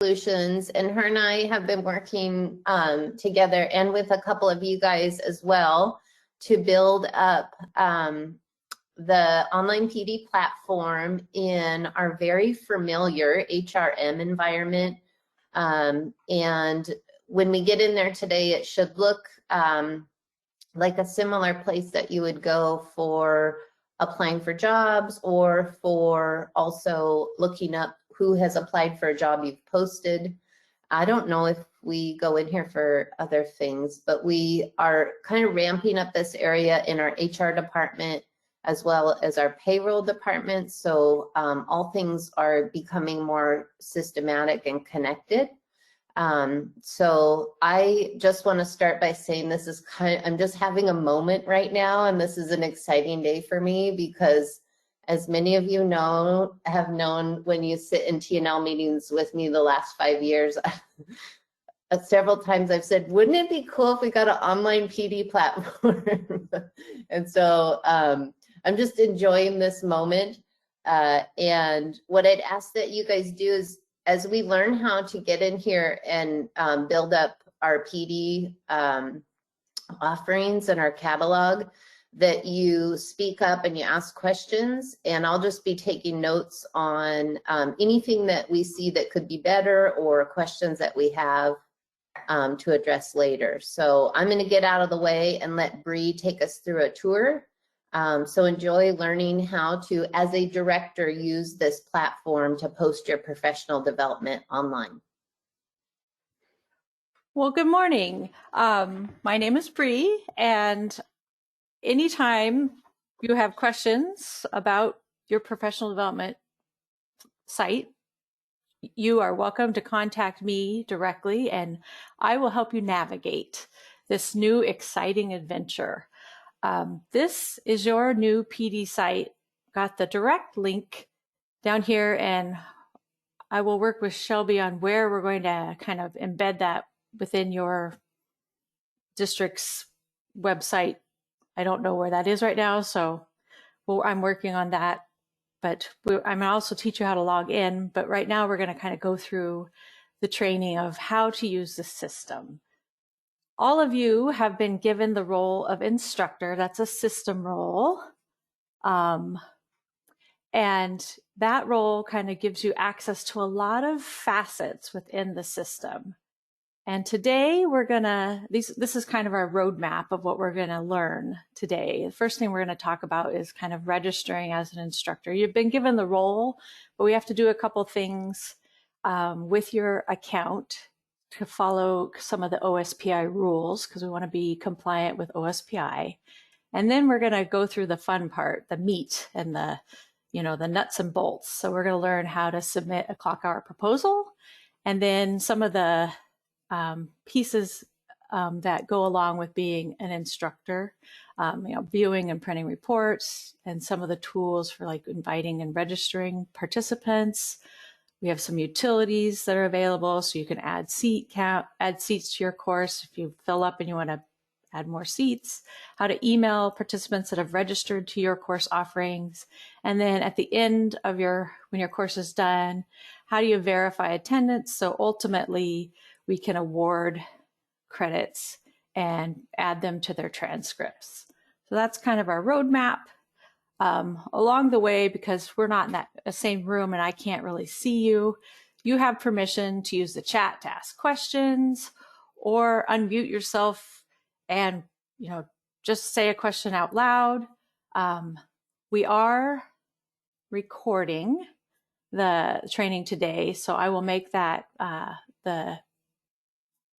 Solutions, and her and I have been working together and with a couple of you guys as well to build up the online PD platform in our very familiar HRM environment. And when we get in there today, it should look like a similar place that you would go for applying for jobs or for also looking up who has applied for a job you've posted. I don't know if we go in here for other things, but we are kind of ramping up this area in our HR department as well as our payroll department. So all things are becoming more systematic and connected. So I just want to start by saying this is I'm just having a moment right now, and this is an exciting day for me because, as many of you have known when you sit in TNL meetings with me the last 5 years, several times I've said, wouldn't it be cool if we got an online PD platform? And so I'm just enjoying this moment. And what I'd ask that you guys do is, as we learn how to get in here and build up our PD offerings and our catalog, that you speak up and you ask questions, and I'll just be taking notes on anything that we see that could be better or questions that we have to address later. So I'm going to get out of the way and let Bree take us through a tour. So enjoy learning how to, as a director, use this platform to post your professional development online. Well, good morning. My name is Bree, and anytime you have questions about your professional development site, you are welcome to contact me directly, and I will help you navigate this new exciting adventure. This is your new PD site. Got the direct link down here, and I will work with Shelby on where we're going to kind of embed that within your district's website. I don't know where that is right now, so I'm working on that. But I'm gonna also teach you how to log in. But right now we're going to kind of go through the training of how to use the system. All of you have been given the role of instructor. That's a system role. And that role kind of gives you access to a lot of facets within the system. And today this is kind of our roadmap of what we're going to learn today. The first thing we're going to talk about is kind of registering as an instructor. You've been given the role, but we have to do a couple things with your account to follow some of the OSPI rules, because we want to be compliant with OSPI. And then we're going to go through the fun part, the meat and the nuts and bolts. So we're going to learn how to submit a clock hour proposal, and then some of the pieces that go along with being an instructor, viewing and printing reports, and some of the tools for like inviting and registering participants. We have some utilities that are available, so you can add seats to your course if you fill up and you want to add more seats, how to email participants that have registered to your course offerings. And then at the end of when your course is done, how do you verify attendance? So ultimately, we can award credits and add them to their transcripts. So that's kind of our roadmap. Along the way, because we're not in the same room and I can't really see you, you have permission to use the chat to ask questions or unmute yourself and just say a question out loud. We are recording the training today, so I will make that the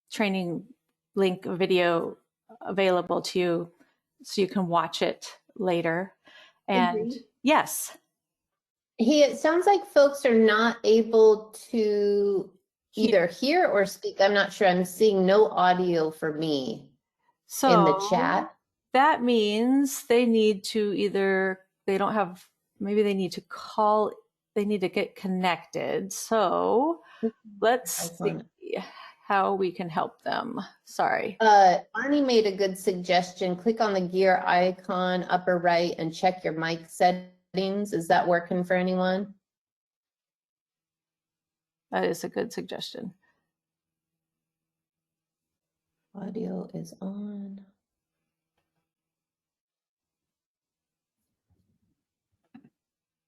training link video available to you so you can watch it later. And yes. Hey, it sounds like folks are not able to either hear or speak. I'm not sure. I'm seeing no audio for me in the chat. That means they need to maybe they need to call, they need to get connected. So let's see how we can help them. Sorry. Arnie made a good suggestion. Click on the gear icon upper right and check your mic settings. Is that working for anyone? That is a good suggestion. Audio is on.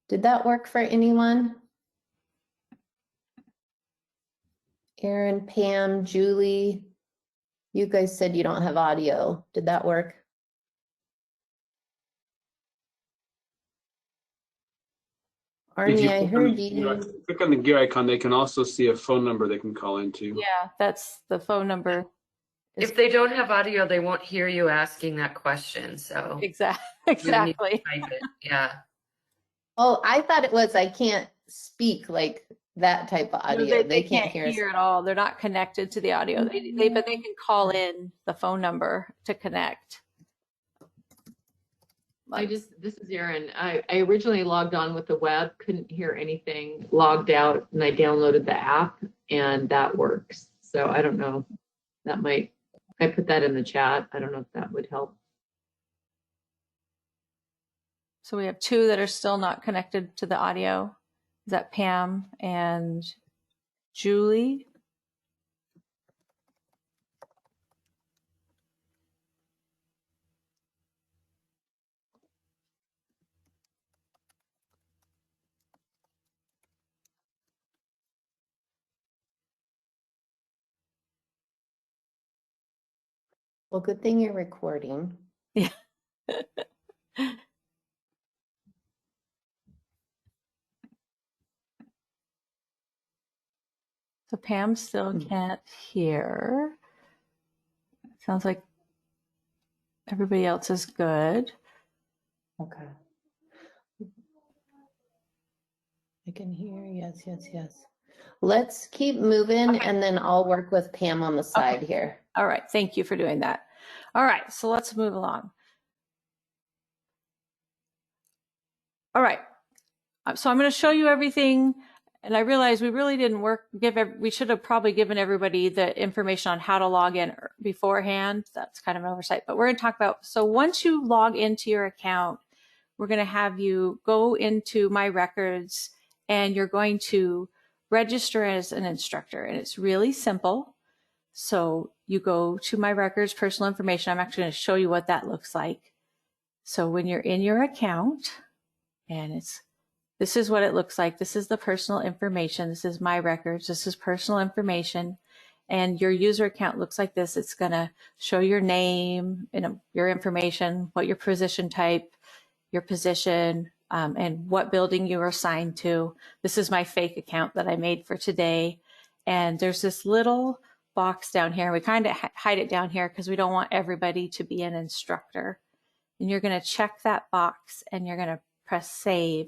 Did that work for anyone? Aaron, Pam, Julie, you guys said you don't have audio. Did that work? Arnie, I heard you. Click on the gear icon, they can also see a phone number they can call into. Yeah, that's the phone number. If they don't have audio, they won't hear you asking that question. So Exactly. type it. Yeah. Oh, I thought it was I can't speak like that type of No, audio. they can't can't hear us. hear at all. They're not connected to the audio. But they can call in the phone number to connect. This is Erin. I originally logged on with the web, couldn't hear anything, logged out, and I downloaded the app, and that works. So I don't know. I put that in the chat. I don't know if that would help. So we have two that are still not connected to the audio. Is that Pam and Julie? Well, good thing you're recording. Yeah. So Pam still can't hear. Sounds like everybody else is good. Okay. I can hear. Yes, yes, yes. Let's keep moving and then I'll work with Pam on the side here. All right. Thank you for doing that. All right. So let's move along. All right. So I'm going to show you everything. And I realize we really didn't we should have probably given everybody the information on how to log in beforehand. That's kind of an oversight, but we're going to talk about, so once you log into your account, we're going to have you go into My Records and you're going to register as an instructor. And it's really simple. So you go to My Records, personal information. I'm actually going to show you what that looks like. So when you're in your account, and this is what it looks like. This is the personal information. This is My Records. This is personal information. And your user account looks like this. It's going to show your name, your information, what your position type, your position, and what building you are assigned to. This is my fake account that I made for today. And there's this little box down here. We kind of hide it down here because we don't want everybody to be an instructor. And you're going to check that box and you're going to press save.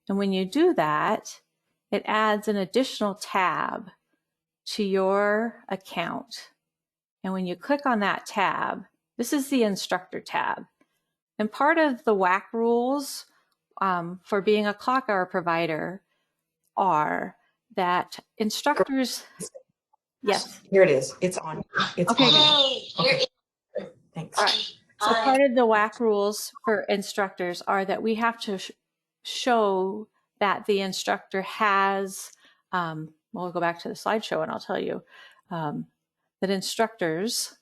And when you do that, it adds an additional tab to your account. And when you click on that tab, this is the instructor tab. And part of the WAC rules for being a clock hour provider are that instructors, yes. Here it is. It's on. It's okay. on. Okay. Thanks. All right. So part of the WAC rules for instructors are that we have to show that the instructor has, we'll go back to the slideshow and I'll tell you that instructors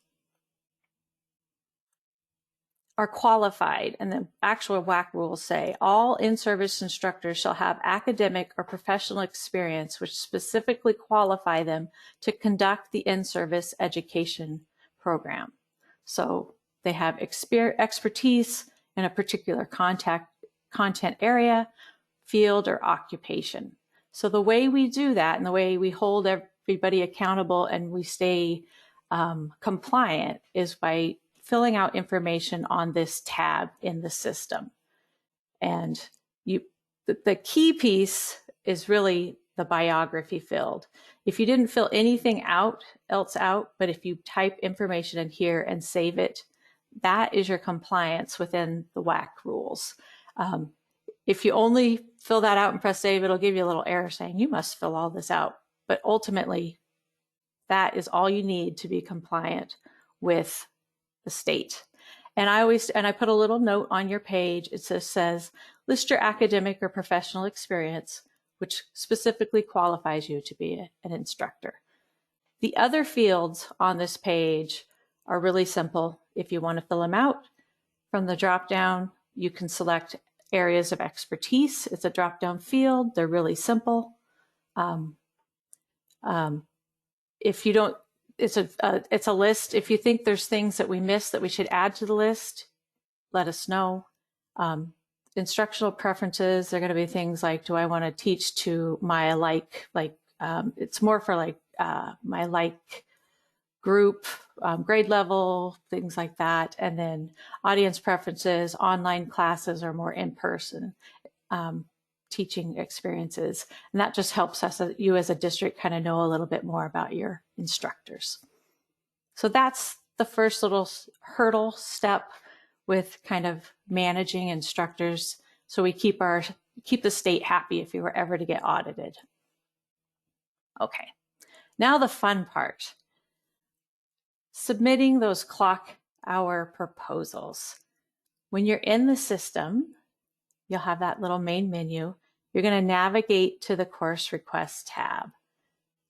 are qualified, and the actual WAC rules say all in-service instructors shall have academic or professional experience which specifically qualify them to conduct the in-service education program. So they have expertise in a particular content area, field, or occupation. So the way we do that and the way we hold everybody accountable and we stay compliant is by filling out information on this tab in the system. And the key piece is really the biography field. If you didn't fill anything else out, but if you type information in here and save it, that is your compliance within the WAC rules. If you only fill that out and press save, it'll give you a little error saying you must fill all this out. But ultimately, that is all you need to be compliant with the state. And I put a little note on your page. It says, list your academic or professional experience which specifically qualifies you to be an instructor. The other fields on this page are really simple. If you want to fill them out from the drop-down, you can select areas of expertise. It's a drop-down field. They're really simple. If you don't, it's a list. If you think there's things that we missed that we should add to the list, let us know. Instructional preferences, they're going to be things like, do I want to teach to my it's more for my group, grade level, things like that. And then audience preferences, online classes, or more in-person teaching experiences. And that just helps you as a district kind of know a little bit more about your instructors. So that's the first little hurdle step with kind of managing instructors, so we keep the state happy if we were ever to get audited. Okay, now the fun part. Submitting those clock hour proposals. When you're in the system, you'll have that little main menu. You're going to navigate to the course request tab.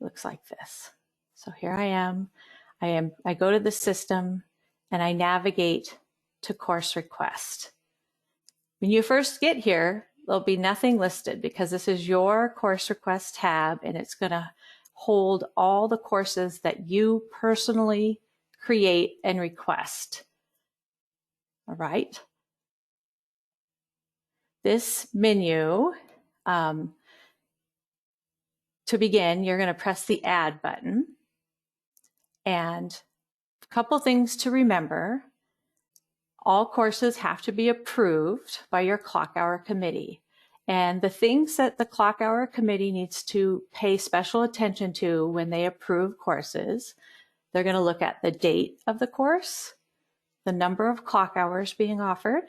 It looks like this. So here I am. I go to the system and I navigate to course request. When you first get here, there'll be nothing listed because this is your course request tab, and it's going to hold all the courses that you personally create and request. All right. This menu, to begin, you're going to press the Add button. And a couple things to remember. All courses have to be approved by your clock hour committee. And the things that the clock hour committee needs to pay special attention to when they approve courses, they're going to look at the date of the course, the number of clock hours being offered.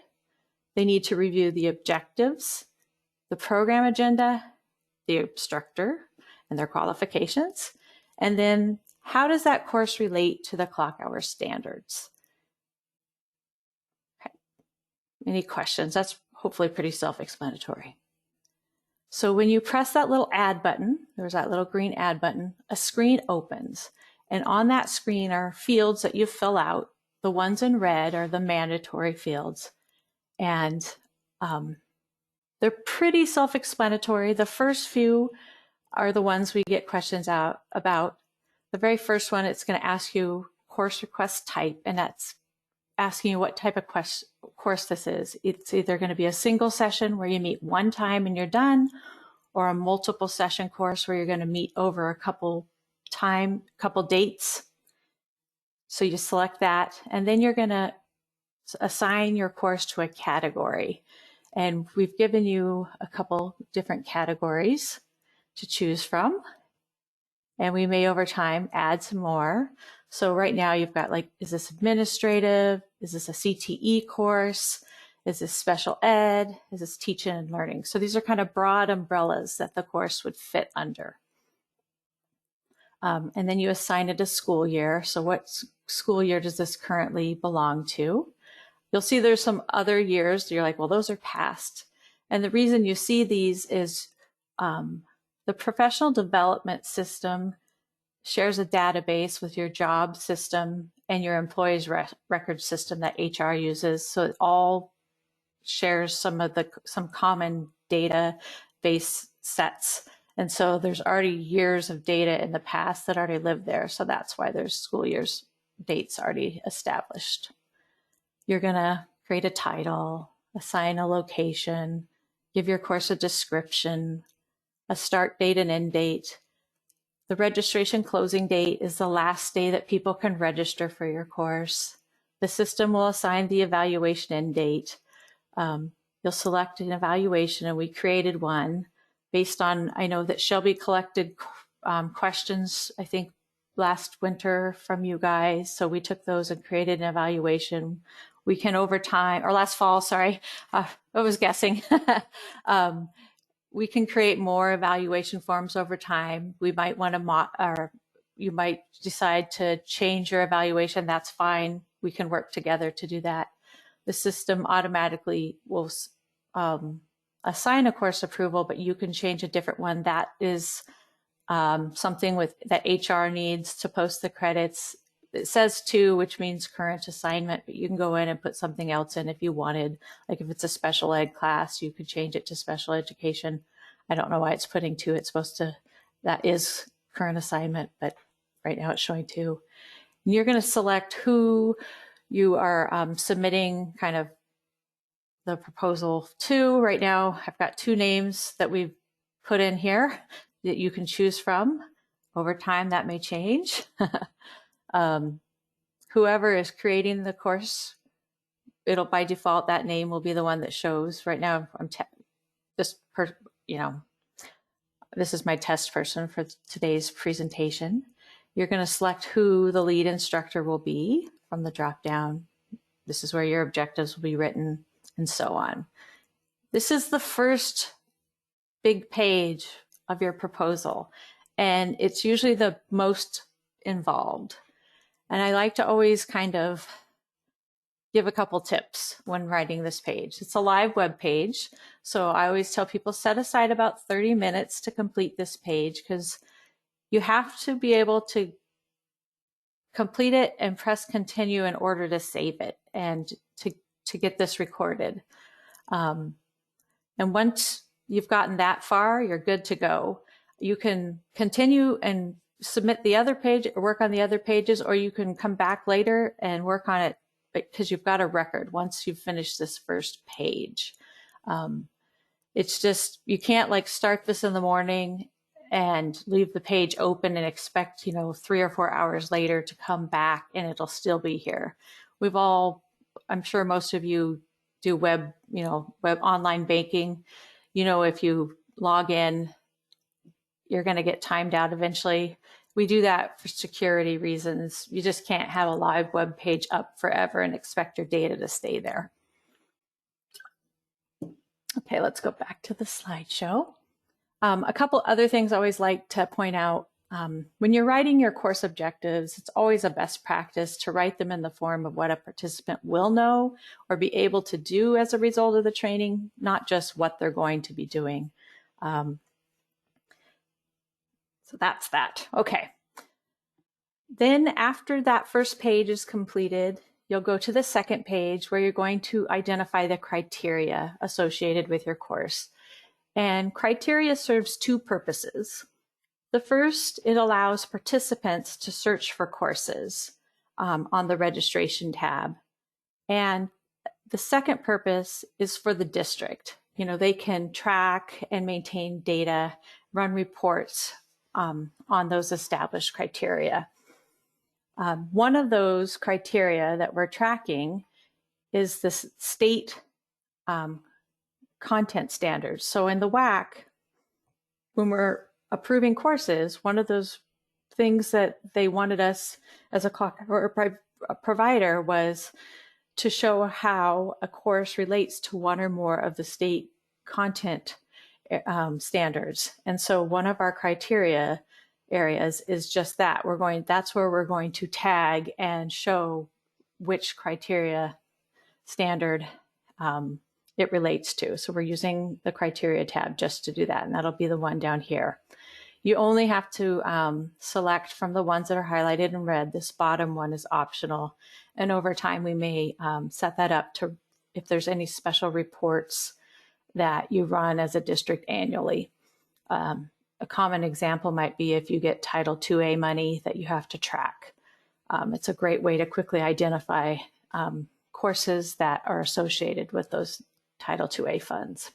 They need to review the objectives, the program agenda, the instructor, and their qualifications. And then how does that course relate to the clock hour standards? Any questions? That's hopefully pretty self-explanatory. So when you press that little add button, there's that little green add button, a screen opens. And on that screen are fields that you fill out. The ones in red are the mandatory fields. And they're pretty self-explanatory. The first few are the ones we get questions out about. The very first one, it's going to ask you course request type, and that's asking you what type of course this is. It's either going to be a single session where you meet one time and you're done, or a multiple session course where you're going to meet over a couple dates. So you select that, and then you're going to assign your course to a category. And we've given you a couple different categories to choose from. And we may over time add some more. So right now you've got is this administrative? Is this a CTE course? Is this special ed? Is this teaching and learning? So these are kind of broad umbrellas that the course would fit under. And then you assign it a school year. So what school year does this currently belong to? You'll see there's some other years. You're like, well, those are past. And the reason you see these is the professional development system shares a database with your job system and your employees record system that HR uses. So it all shares some common database sets. And so there's already years of data in the past that already live there. So that's why there's school years dates already established. You're going to create a title, assign a location, give your course a description, a start date and end date. The registration closing date is the last day that people can register for your course. The system will assign the evaluation end date. You'll select an evaluation, and we created one based on, I know that Shelby collected questions, I think, last winter from you guys. So we took those and created an evaluation. We can over time, or last fall, sorry, I was guessing. We can create more evaluation forms over time. We might want to, or you might decide to change your evaluation. That's fine. We can work together to do that. The system automatically will assign a course approval, but you can change a different one. That is something that HR needs to post the credits. It says to, which means current assignment, but you can go in and put something else in if you wanted. Like if it's a special ed class, you could change it to special education. I don't know why it's putting to. It's supposed to, that is current assignment, but right now it's showing to. And you're going to select who you are submitting kind of the proposal to. Right now, I've got 2 names that we've put in here that you can choose from. Over time, that may change. Whoever is creating the course, it'll by default, that name will be the one that shows. Right now, this is my test person for today's presentation. You're going to select who the lead instructor will be from the drop down. This is where your objectives will be written, and so on. This is the first big page of your proposal, and it's usually the most involved. And I like to always kind of give a couple tips when writing this page. It's a live web page, so I always tell people set aside about 30 minutes to complete this page, because you have to be able to complete it and press continue in order to save it and to get this recorded. And once you've gotten that far, you're good to go. You can continue and submit the other page or work on the other pages, or you can come back later and work on it because you've got a record once you've finished this first page. It's just, you can't like start this in the morning and leave the page open and expect, 3 or 4 hours later to come back and it'll still be here. I'm sure most of you do web online banking. If you log in, you're going to get timed out eventually. We do that for security reasons. You just can't have a live web page up forever and expect your data to stay there. Okay, let's go back to the slideshow. A couple other things I always like to point out. When you're writing your course objectives, it's always a best practice to write them in the form of what a participant will know or be able to do as a result of the training, not just what they're going to be doing. So that's that. Okay. Then after that first page is completed, you'll go to the second page where you're going to identify the criteria associated with your course. And criteria serves 2 purposes. The first, it allows participants to search for courses on the registration tab. And the second purpose is for the district. They can track and maintain data, run reports on those established criteria. One of those criteria that we're tracking is the state content standards. So in the WAC, when we're approving courses, one of those things that they wanted us as a provider was to show how a course relates to one or more of the state content standards. And so one of our criteria areas is just that. That's where we're going to tag and show which criteria standard it relates to. So we're using the criteria tab just to do that, and that'll be the one down here. You only have to select from the ones that are highlighted in red. This bottom one is optional, and over time we may set that up to if there's any special reports that you run as a district annually. A common example might be if you get Title IIA money that you have to track. It's a great way to quickly identify courses that are associated with those Title IIA funds.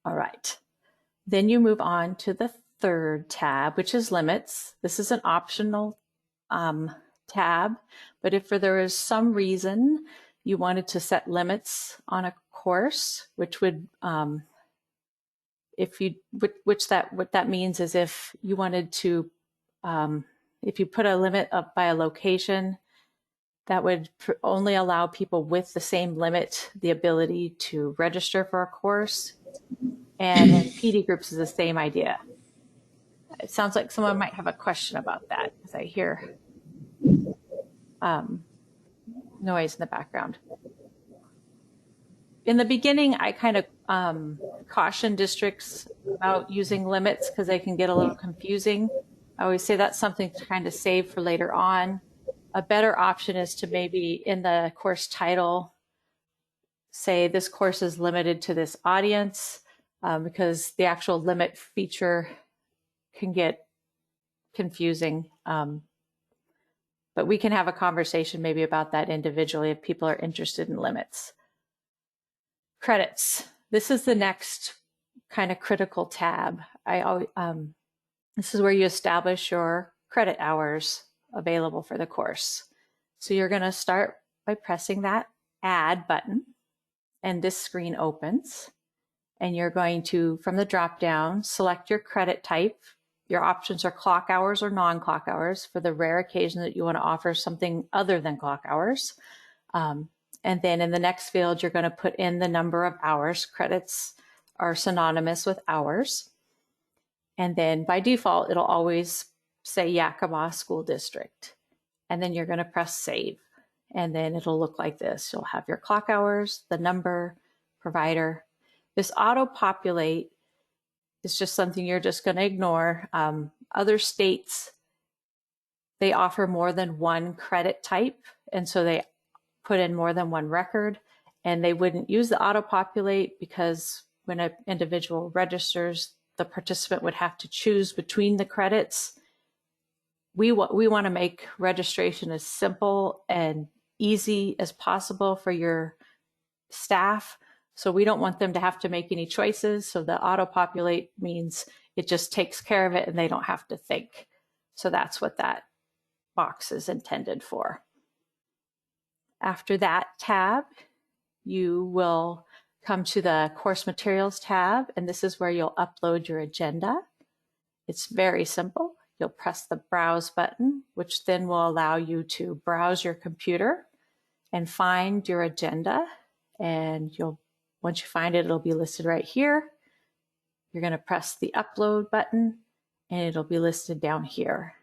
All right. Then you move on to the third tab, which is limits. This is an optional tab, but if there is some reason you wanted to set limits on a course, which would what that means is if you wanted to, if you put a limit up by a location, that would only allow people with the same limit the ability to register for a course. And in PD groups is the same idea. It sounds like someone might have a question about that because I hear noise in the background. in the beginning, I kind of caution districts about using limits because they can get a little confusing. I always say that's something to kind of save for later on. A better option is to maybe in the course title say this course is limited to this audience, because the actual limit feature can get confusing. But we can have a conversation maybe about that individually if people are interested in limits. Credits. This is the next kind of critical tab. This is where you establish your credit hours available for the course. So you're going to start by pressing that add button, and this screen opens. And you're going to, from the drop down, select your credit type. Your options are clock hours or non-clock hours for the rare occasion that you want to offer something other than clock hours. And then in the next field, you're going to put in the number of hours. Credits are synonymous with hours. And then by default, it'll always say Yakima School District. And then you're going to press save. And then it'll look like this. You'll have your clock hours, the number, provider. This auto-populate is just something you're just going to ignore. Other states, they offer more than one credit type. And so they put in more than one record. And they wouldn't use the auto-populate because when an individual registers, the participant would have to choose between the credits. We want to make registration as simple and easy as possible for your staff. So we don't want them to have to make any choices. So the auto-populate means it just takes care of it and they don't have to think. So that's what that box is intended for. After that tab, you will come to the course materials tab, and this is where you'll upload your agenda. It's very simple. You'll press the browse button, which then will allow you to browse your computer and find your agenda. And once you find it, it'll be listed right here. You're going to press the upload button and it'll be listed down here.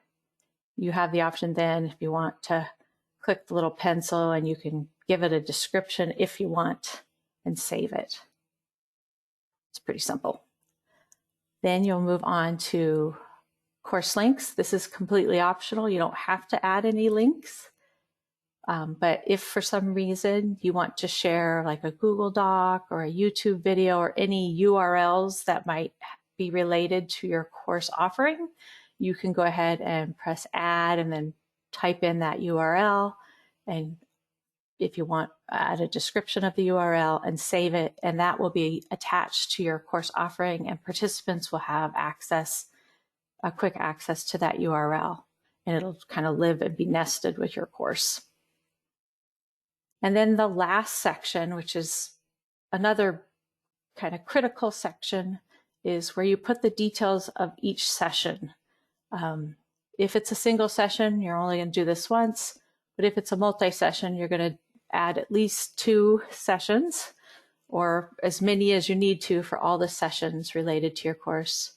You have the option then if you want to click the little pencil and you can give it a description if you want and save it. It's pretty simple. Then you'll move on to course links. This is completely optional. You don't have to add any links. But if for some reason you want to share like a Google Doc or a YouTube video or any URLs that might be related to your course offering, you can go ahead and press add and then type in that URL. And if you want, add a description of the URL and save it, and that will be attached to your course offering, and participants will have quick access to that URL, and it'll kind of live and be nested with your course. And then the last section, which is another kind of critical section, is where you put the details of each session. If it's a single session, you're only going to do this once. But if it's a multi-session, you're going to add at least 2 sessions or as many as you need to for all the sessions related to your course.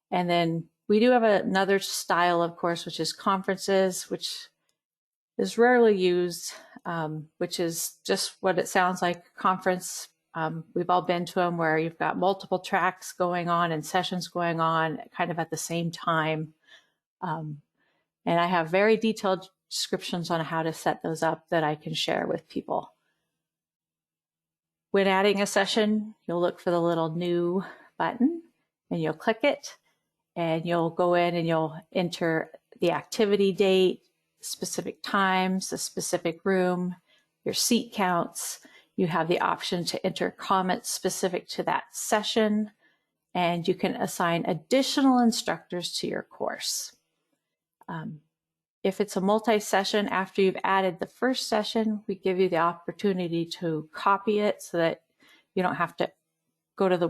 And then we do have another style of course, which is conferences, which is rarely used, which is just what it sounds like, conference. We've all been to them where you've got multiple tracks going on and sessions going on kind of at the same time. And I have very detailed descriptions on how to set those up that I can share with people. When adding a session, you'll look for the little new button and you'll click it and you'll go in and you'll enter the activity date, specific times, the specific room, your seat counts. You have the option to enter comments specific to that session, and you can assign additional instructors to your course. If it's a multi-session, after you've added the first session, we give you the opportunity to copy it so that you don't have to go to the,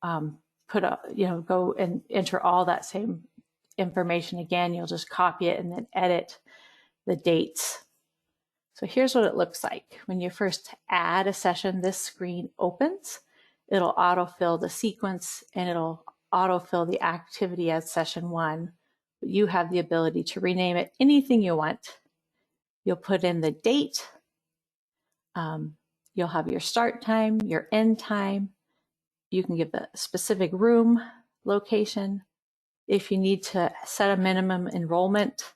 go and enter all that same information again. You'll just copy it and then edit the dates. So here's what it looks like. When you first add a session, this screen opens. It'll autofill the sequence and it'll autofill the activity as session 1. You have the ability to rename it anything you want. You'll put in the date, You'll have your start time, your end time. You can give the specific room location. If you need to set a minimum enrollment,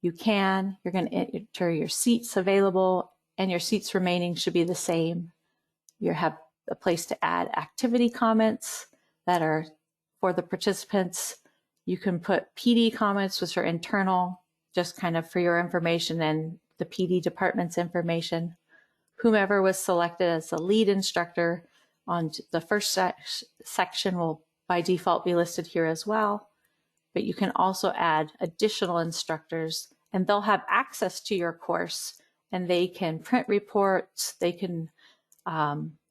you can. You're going to enter your seats available, and your seats remaining should be the same. You have a place to add activity comments that are for the participants. You can put PD comments, which are internal, just kind of for your information and the PD department's information. Whomever was selected as the lead instructor on the first section will by default be listed here as well. But you can also add additional instructors, and they'll have access to your course, and they can print reports, they can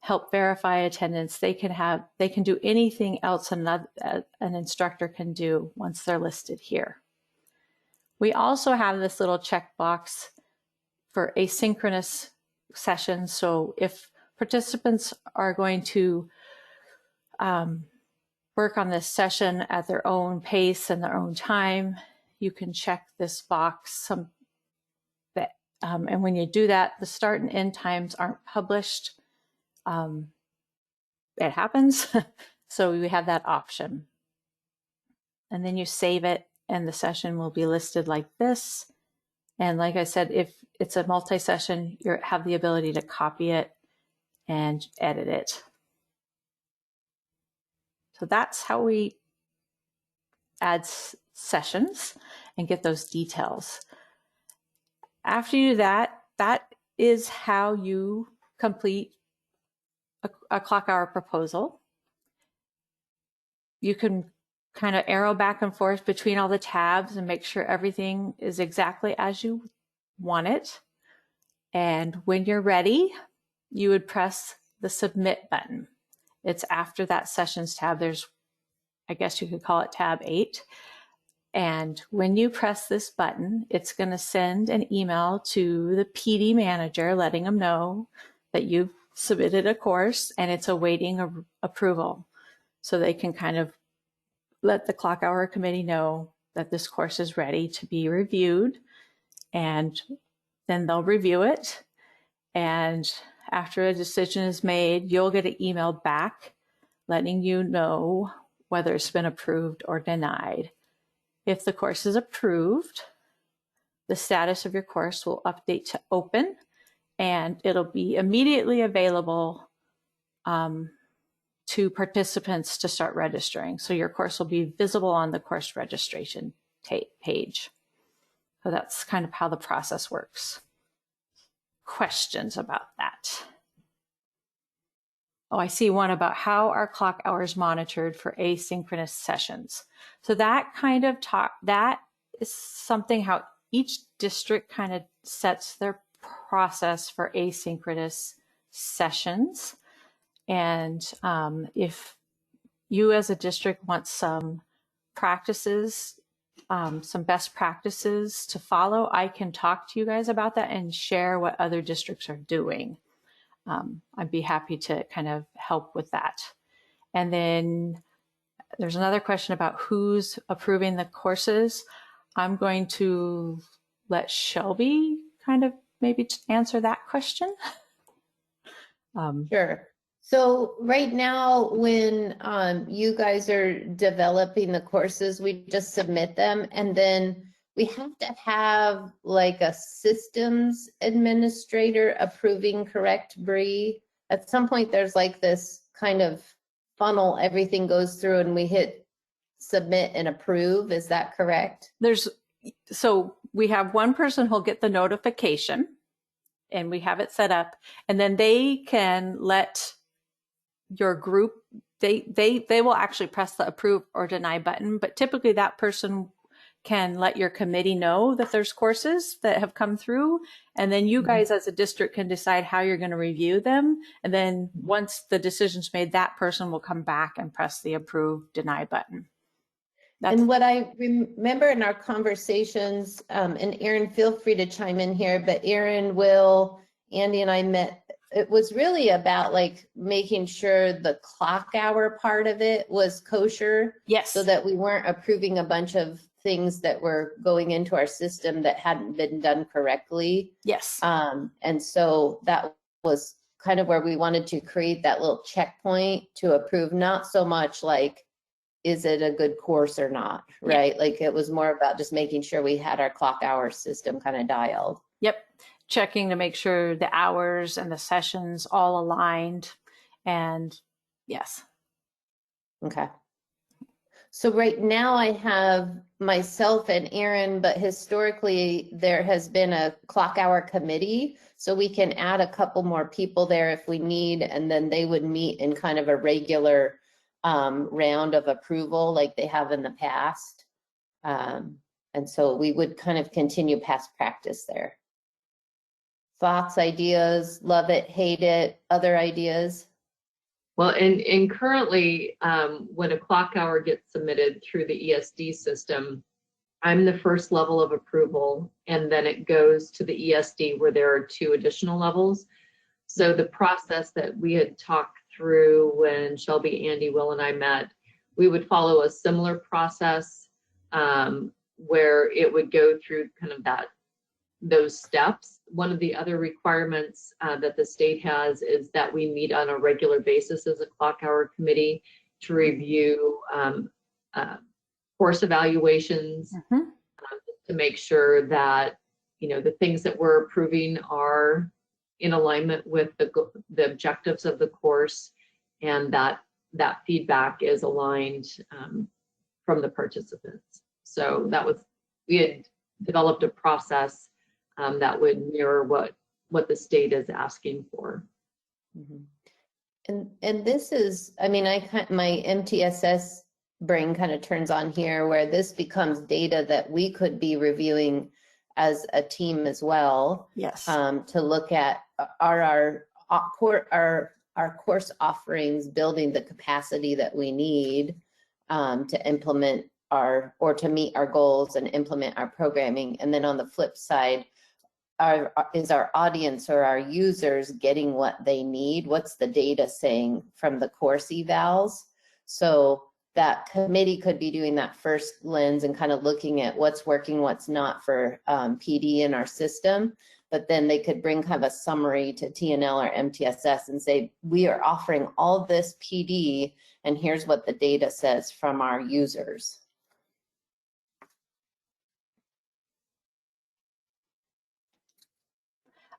help verify attendance, they can do anything else an instructor can do once they're listed here. We also have this little checkbox for asynchronous sessions. So if participants are going to work on this session at their own pace and their own time, you can check this box. And when you do that, the start and end times aren't published. It happens. So we have that option. And then you save it, and the session will be listed like this. And like I said, if it's a multi-session, you have the ability to copy it and edit it. So that's how we add sessions and get those details. After you do that, that is how you complete a clock hour proposal. You can kind of arrow back and forth between all the tabs and make sure everything is exactly as you want it. And when you're ready, you would press the submit button. It's after that sessions tab. There's, I guess you could call it tab 8. And when you press this button, it's going to send an email to the PD manager letting them know that you've submitted a course and it's awaiting approval. So they can kind of let the clock hour committee know that this course is ready to be reviewed, and then they'll review it. And after a decision is made, you'll get an email back letting you know whether it's been approved or denied. If the course is approved, the status of your course will update to open, and it'll be immediately available to participants to start registering. So your course will be visible on the course registration page. So that's kind of how the process works. Questions about that? Oh, I see one about how are clock hours monitored for asynchronous sessions. So that kind of that is something how each district kind of sets their process for asynchronous sessions. And if you as a district want some practices, some best practices to follow, I can talk to you guys about that and share what other districts are doing. I'd be happy to kind of help with that. And then there's another question about who's approving the courses. I'm going to let Shelby kind of maybe answer that question. Sure. So right now, when you guys are developing the courses, we just submit them, and then we have to have like a systems administrator approving, correct, Bree? At some point, there's like this kind of funnel everything goes through, and we hit submit and approve. Is that correct? So we have one person who'll get the notification, and we have it set up, and then they can let your group, they will actually press the approve or deny button, but typically that person can let your committee know that there's courses that have come through, and then you guys as a district can decide how you're going to review them. And then once the decision's made, that person will come back and press the approve deny button. And what I remember in our conversations, and Erin, feel free to chime in here, but Erin, Will, Andy, and I met, it was really about like making sure the clock hour part of it was kosher. Yes. So that we weren't approving a bunch of things that were going into our system that hadn't been done correctly. Yes. And so that was kind of where we wanted to create that little checkpoint to approve, not so much like, is it a good course or not, Yeah. right? Like it was more about just making sure we had our clock hour system kind of dialed. Yep. Checking to make sure the hours and the sessions all aligned. And yes. Okay. So right now I have myself and Aaron, but historically there has been a clock hour committee. So we can add a couple more people there if we need, and then they would meet in kind of a regular round of approval like they have in the past. And so we would kind of continue past practice there. Thoughts, ideas, love it, hate it, other ideas? Well, and currently, when a clock hour gets submitted through the ESD system, I'm the first level of approval, and then it goes to the ESD where there are 2 additional levels. So the process that we had talked through when Shelby, Andy, Will, and I met, we would follow a similar process where it would go through kind of those steps. One of the other requirements that the state has is that we meet on a regular basis as a clock hour committee to review course evaluations, to make sure that, you know, the things that we're approving are in alignment with the objectives of the course, and that feedback is aligned from the participants. So we had developed a process that would mirror what the state is asking for. And this is, I mean, my MTSS brain kind of turns on here where this becomes data that we could be reviewing as a team as well. Yes. To look at our course offerings building the capacity that we need to implement or to meet our goals and implement our programming. And then on the flip side, is our audience or our users getting what they need? What's the data saying from the course evals? So that committee could be doing that first lens and kind of looking at what's working, what's not for PD in our system. But then they could bring kind of a summary to TNL or MTSS and say, we are offering all this PD, and here's what the data says from our users.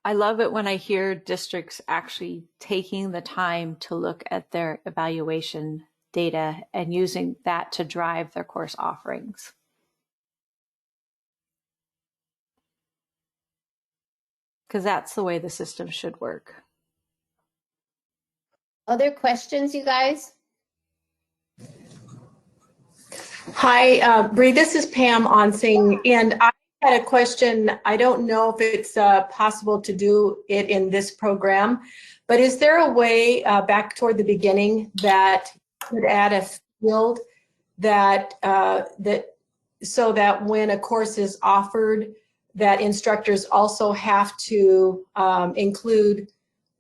I love it when I hear districts actually taking the time to look at their evaluation data and using that to drive their course offerings. Because that's the way the system should work. Other questions, you guys? Hi, Bree, this is Pam Onsing, and I had a question. I don't know if it's possible to do it in this program, but is there a way back toward the beginning that could add a field that so that when a course is offered, that instructors also have to include,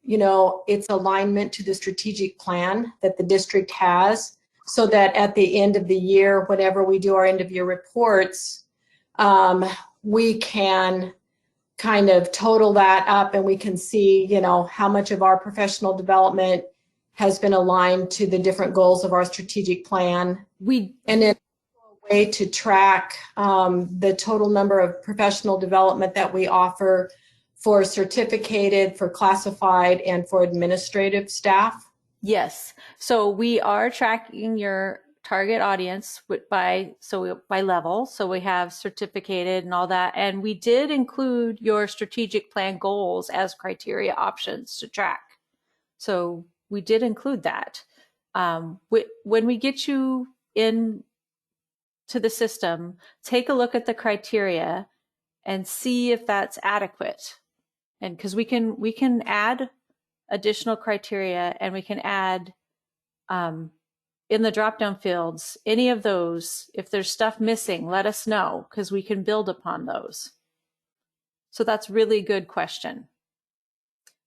you know, its alignment to the strategic plan that the district has, so that at the end of the year, whenever we do our end of year reports, we can kind of total that up and we can see, you know, how much of our professional development has been aligned to the different goals of our strategic plan. And then a way to track the total number of professional development that we offer for certificated, for classified, and for administrative staff. Yes. So we are tracking your target audience by level. So we have certificated and all that. And we did include your strategic plan goals as criteria options to track. So we did include that. When we get you in to the system, take a look at the criteria and see if that's adequate. And because we can add additional criteria, and we can add in the drop-down fields, any of those. If there's stuff missing, let us know, because we can build upon those. So that's really good question.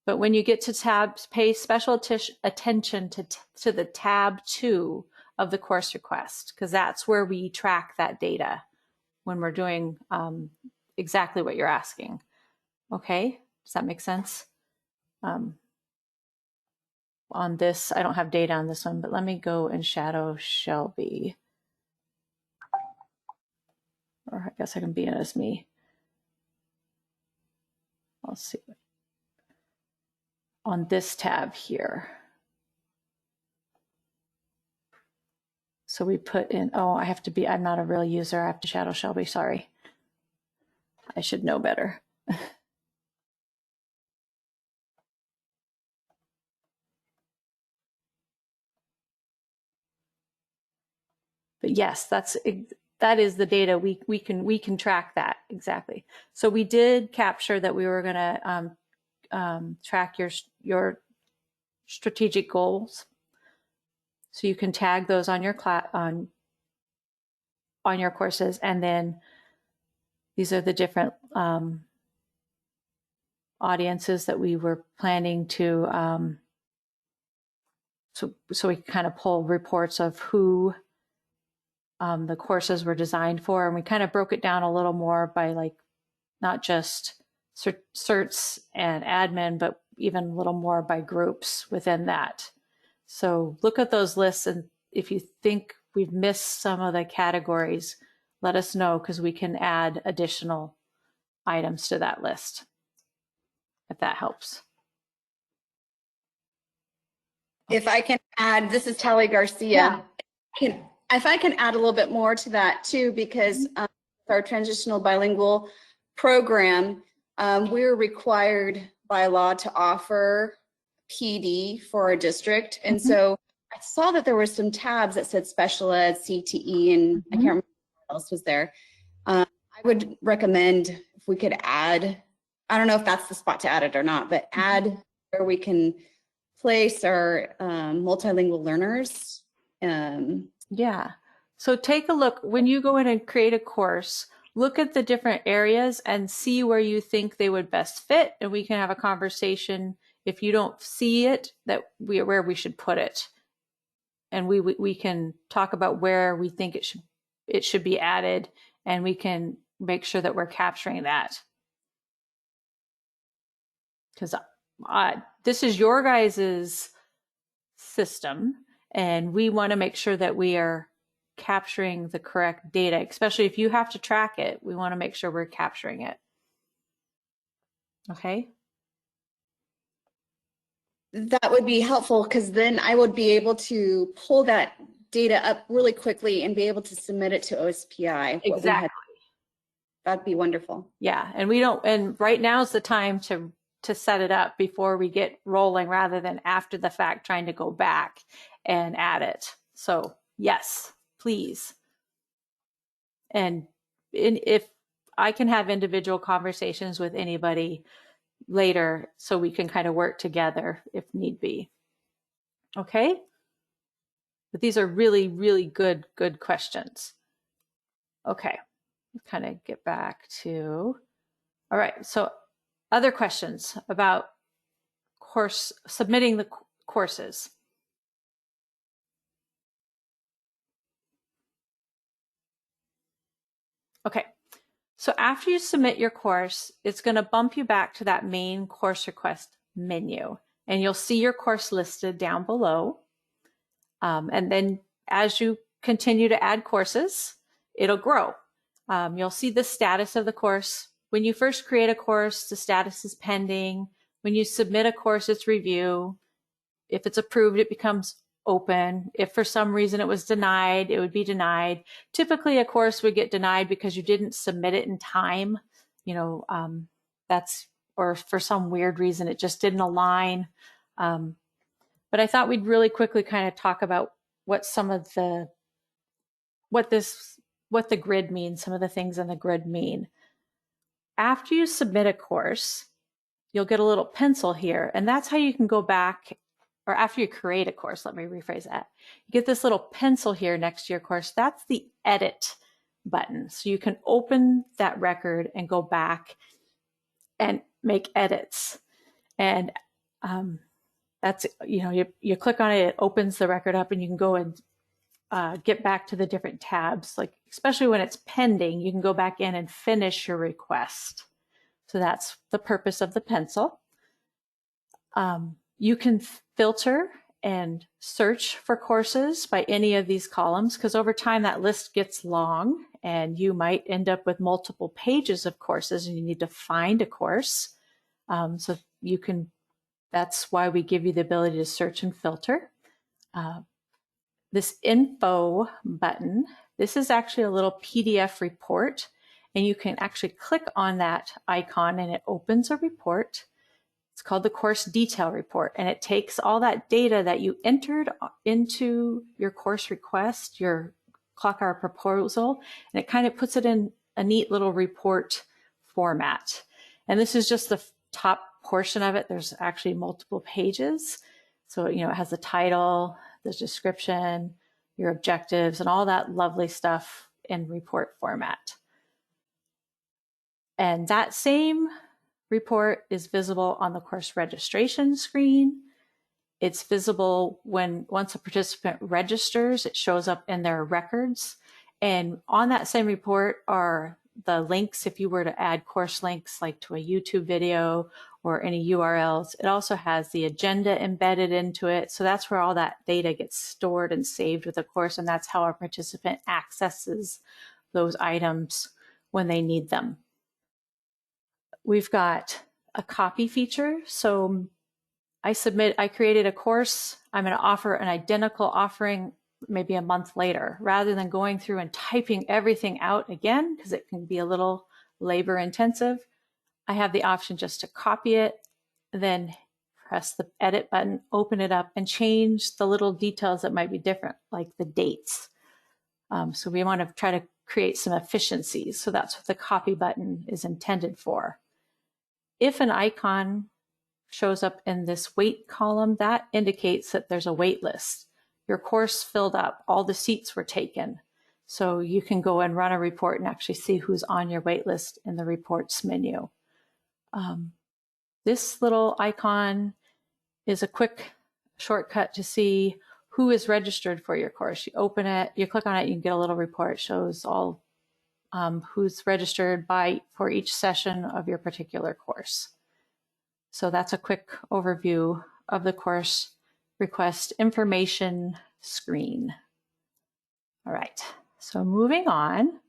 But when you get to tabs, pay special attention to the tab 2 of the course request, because that's where we track that data when we're doing exactly what you're asking. Okay, does that make sense? on this. I don't have data on this one, but let me go and shadow Shelby. Or I guess I can be in as me. I'll see. On this tab here. So we put in, oh, I have to be, I'm not a real user. I have to shadow Shelby, sorry. I should know better. But yes, that is the data. We can track that exactly. So we did capture that we were going to track your strategic goals. So you can tag those on your on your courses, and then these are the different audiences that we were planning to. So we kind of pull reports of who the courses were designed for, and we kind of broke it down a little more by like not just certs and admin, but even a little more by groups within that. So look at those lists, and if you think we've missed some of the categories, let us know, because we can add additional items to that list, if that helps. If I can add, this is Tally Garcia. If I can add a little bit more to that too, because our transitional bilingual program, we're required by law to offer PD for our district. And so I saw that there were some tabs that said special ed, CTE, and I can't remember what else was there. I would recommend if we could add, I don't know if that's the spot to add it or not, but add where we can place our multilingual learners. Yeah. So take a look when you go in and create a course, look at the different areas and see where you think they would best fit. And we can have a conversation if you don't see it, where we should put it. And we can talk about where we think it should be added, and we can make sure that we're capturing that. Because this is your guys's system, and we want to make sure that we are capturing the correct data, especially if you have to track it. We want to make sure we're capturing it. Okay. That would be helpful, because then I would be able to pull that data up really quickly and be able to submit it to OSPI. Exactly. That'd be wonderful. Yeah, and right now is the time to set it up before we get rolling, rather than after the fact trying to go back and add it. So yes, please. And if I can have individual conversations with anybody later, so we can kind of work together if need be. Okay? But these are really, really good questions. Okay, kind of get back to, all right, so other questions about submitting the courses. Okay, so after you submit your course, it's going to bump you back to that main course request menu, and you'll see your course listed down below. And then as you continue to add courses, it'll grow. You'll see the status of the course. When you first create a course, the status is pending. When you submit a course, it's review. If it's approved, it becomes open. If for some reason it was denied, it would be denied. Typically, a course would get denied because you didn't submit it in time. Or for some weird reason, it just didn't align. But I thought we'd really quickly kind of talk about what the grid means, some of the things in the grid mean. After you submit a course, you'll get a little pencil here, and that's how you can go back, or after you create a course, let me rephrase that. You get this little pencil here next to your course. That's the edit button. So you can open that record and go back and make edits. And that's, you click on it, it opens the record up, and you can go and get back to the different tabs. Like, especially when it's pending, you can go back in and finish your request. So that's the purpose of the pencil. You can filter and search for courses by any of these columns, because over time that list gets long and you might end up with multiple pages of courses and you need to find a course. So you can, that's why we give you the ability to search and filter. This info button, this is actually a little PDF report, and you can actually click on that icon and it opens a report. It's called the course detail report, and it takes all that data that you entered into your course request, your clock hour proposal, and it kind of puts it in a neat little report format. And this is just the top portion of it. There's actually multiple pages. So, you know, it has the title, the description, your objectives, and all that lovely stuff in report format. And that same report is visible on the course registration screen. It's visible once a participant registers, it shows up in their records. And on that same report are the links if you were to add course links like to a YouTube video or any URLs. It also has the agenda embedded into it. So that's where all that data gets stored and saved with the course. And that's how our participant accesses those items when they need them. We've got a copy feature. So I created a course. I'm going to offer an identical offering maybe a month later, rather than going through and typing everything out again, because it can be a little labor intensive. I have the option just to copy it, then press the edit button, open it up, and change the little details that might be different, like the dates. So we want to try to create some efficiencies. So that's what the copy button is intended for. If an icon shows up in this wait column, that indicates that there's a wait list. Your course filled up, all the seats were taken. So you can go and run a report and actually see who's on your wait list in the reports menu. This little icon is a quick shortcut to see who is registered for your course. You open it, you click on it, you can get a little report. It shows all who's registered for each session of your particular course. So that's a quick overview of the course request information screen. All right, so moving on.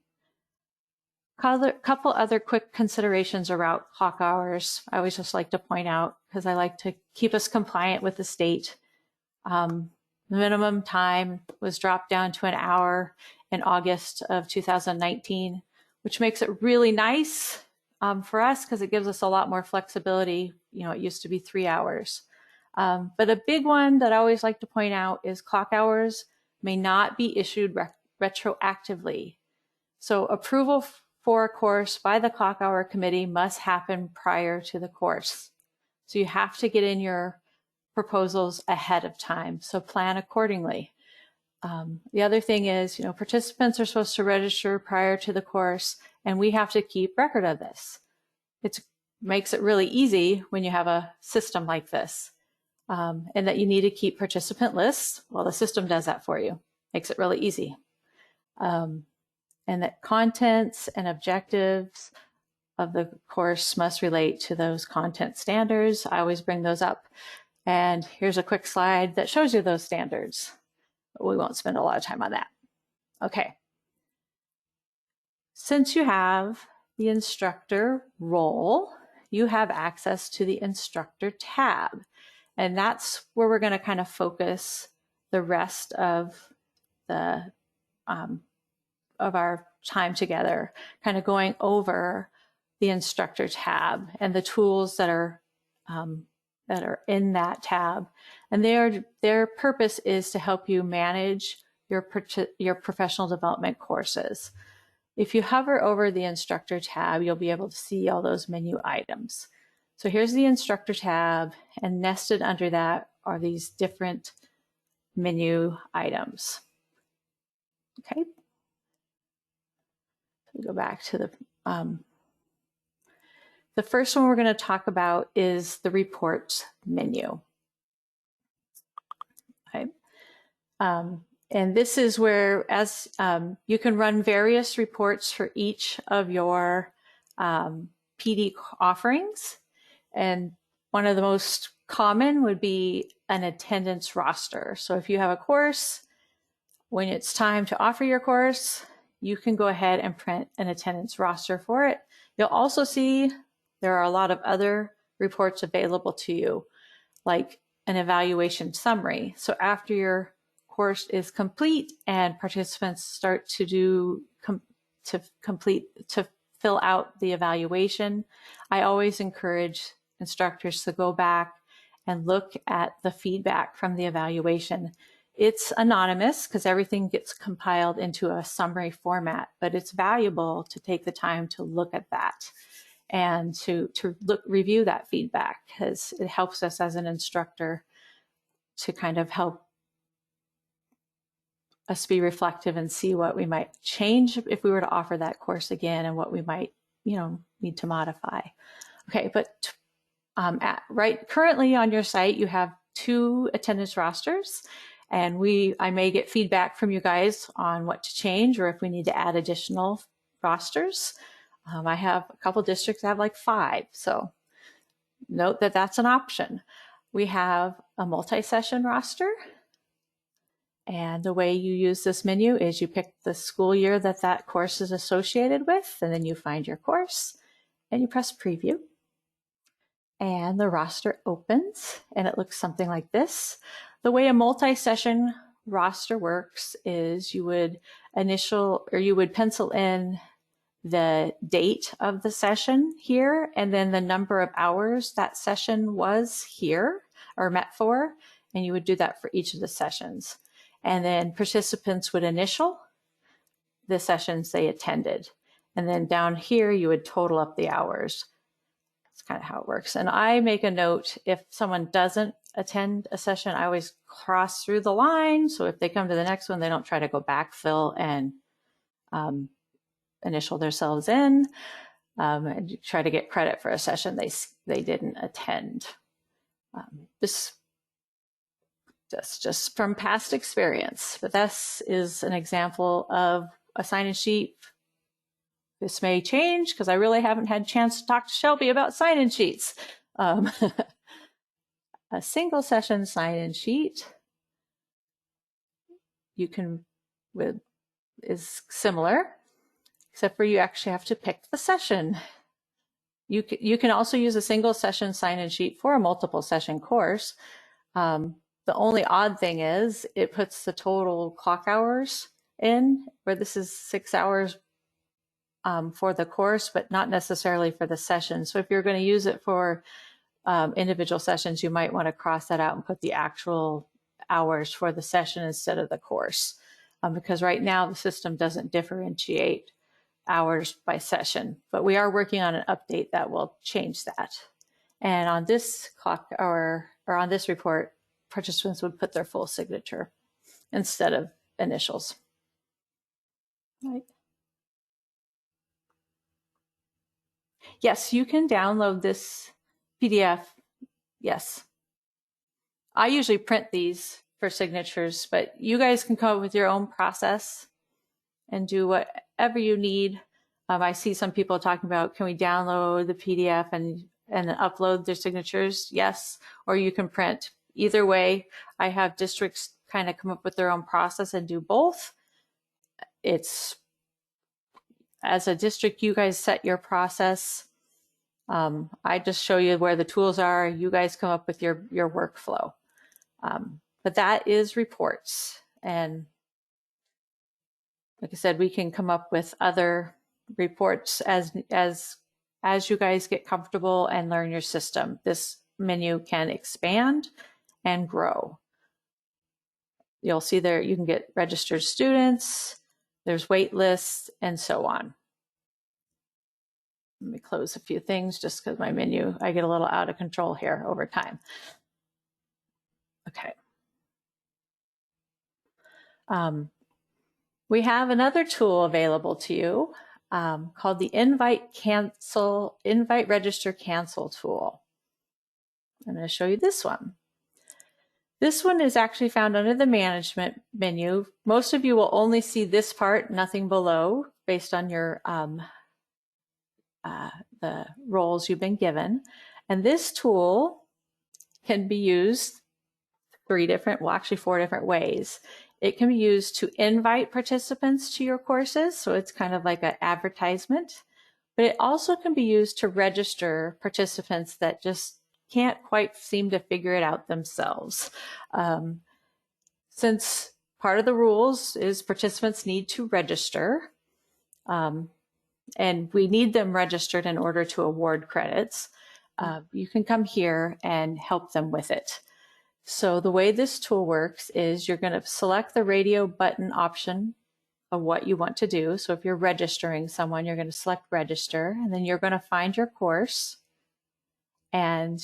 Couple other quick considerations around clock hours. I always just like to point out, because I like to keep us compliant with the state. The minimum time was dropped down to an hour in August of 2019, which makes it really nice for us, because it gives us a lot more flexibility. You know, it used to be 3 hours. But a big one that I always like to point out is clock hours may not be issued retroactively. So approval for a course by the clock hour committee must happen prior to the course. So you have to get in your proposals ahead of time. So plan accordingly. The other thing is, you know, participants are supposed to register prior to the course, and we have to keep record of this. It makes it really easy when you have a system like this, and that you need to keep participant lists. Well, the system does that for you. Makes it really easy. And that contents and objectives of the course must relate to those content standards. I always bring those up. And here's a quick slide that shows you those standards. But we won't spend a lot of time on that. Okay. Since you have the instructor role, you have access to the instructor tab. And that's where we're going to kind of focus the rest of the of our time together, kind of going over the instructor tab and the tools that are in that tab. And their purpose is to help you manage your professional development courses. If you hover over the instructor tab, you'll be able to see all those menu items. So here's the instructor tab, and nested under that are these different menu items. Okay. We go back to the first one we're going to talk about is the reports menu. Okay. And this is where, as you can run various reports for each of your PD offerings. And one of the most common would be an attendance roster. So if you have a course, when it's time to offer your course, you can go ahead and print an attendance roster for it. You'll also see there are a lot of other reports available to you, like an evaluation summary. So after your course is complete and participants start to fill out the evaluation, I always encourage instructors to go back and look at the feedback from the evaluation. It's anonymous because everything gets compiled into a summary format, but it's valuable to take the time to look at that and to review that feedback, because it helps us as an instructor to kind of help us be reflective and see what we might change if we were to offer that course again, and what we might, need to modify. Okay, but currently on your site, you have 2 attendance rosters, and I may get feedback from you guys on what to change or if we need to add additional rosters. I have a couple districts that have like 5, so note that that's an option. We have a multi-session roster, and the way you use this menu is you pick the school year that course is associated with, and then you find your course and you press preview. And the roster opens and it looks something like this. The way a multi-session roster works is you would pencil in the date of the session here, and then the number of hours that session was here or met for, and you would do that for each of the sessions. And then participants would initial the sessions they attended. And then down here, you would total up the hours. That's kind of how it works. And I make a note, if someone doesn't attend a session, I always cross through the line. So if they come to the next one, they don't try to go backfill and initial themselves in and try to get credit for a session they didn't attend. This just from past experience, but this is an example of a sign-in sheet. This may change because I really haven't had a chance to talk to Shelby about sign-in sheets. A single session sign-in sheet is similar, except for you actually have to pick the session. You can also use a single session sign-in sheet for a multiple session course. The only odd thing is it puts the total clock hours in, where this is 6 hours for the course, but not necessarily for the session. So if you're going to use it for individual sessions, you might want to cross that out and put the actual hours for the session instead of the course, because right now the system doesn't differentiate hours by session, but we are working on an update that will change that. And on this clock hour, or on this report, participants would put their full signature instead of initials. Right. Yes, you can download this PDF. Yes. I usually print these for signatures, but you guys can come up with your own process and do whatever you need. I see some people talking about, can we download the PDF and upload their signatures? Yes, or you can print. Either way, I have districts kind of come up with their own process and do both. It's, as a district, you guys set your process. I just show you where the tools are. You guys come up with your workflow. But that is reports. And like I said, we can come up with other reports as you guys get comfortable and learn your system. This menu can expand and grow. You'll see there you can get registered students, there's wait lists, and so on. Let me close a few things just because my menu, I get a little out of control here over time. Okay. We have another tool available to you called the Invite Register Cancel tool. I'm going to show you this one. This one is actually found under the management menu. Most of you will only see this part, nothing below, based on your the roles you've been given. And this tool can be used four different ways. It can be used to invite participants to your courses, so it's kind of like an advertisement, but it also can be used to register participants that just can't quite seem to figure it out themselves. Since part of the rules is participants need to register, and we need them registered in order to award credits, you can come here and help them with it. So the way this tool works is you're going to select the radio button option of what you want to do. So if you're registering someone, you're going to select register, and then you're going to find your course. And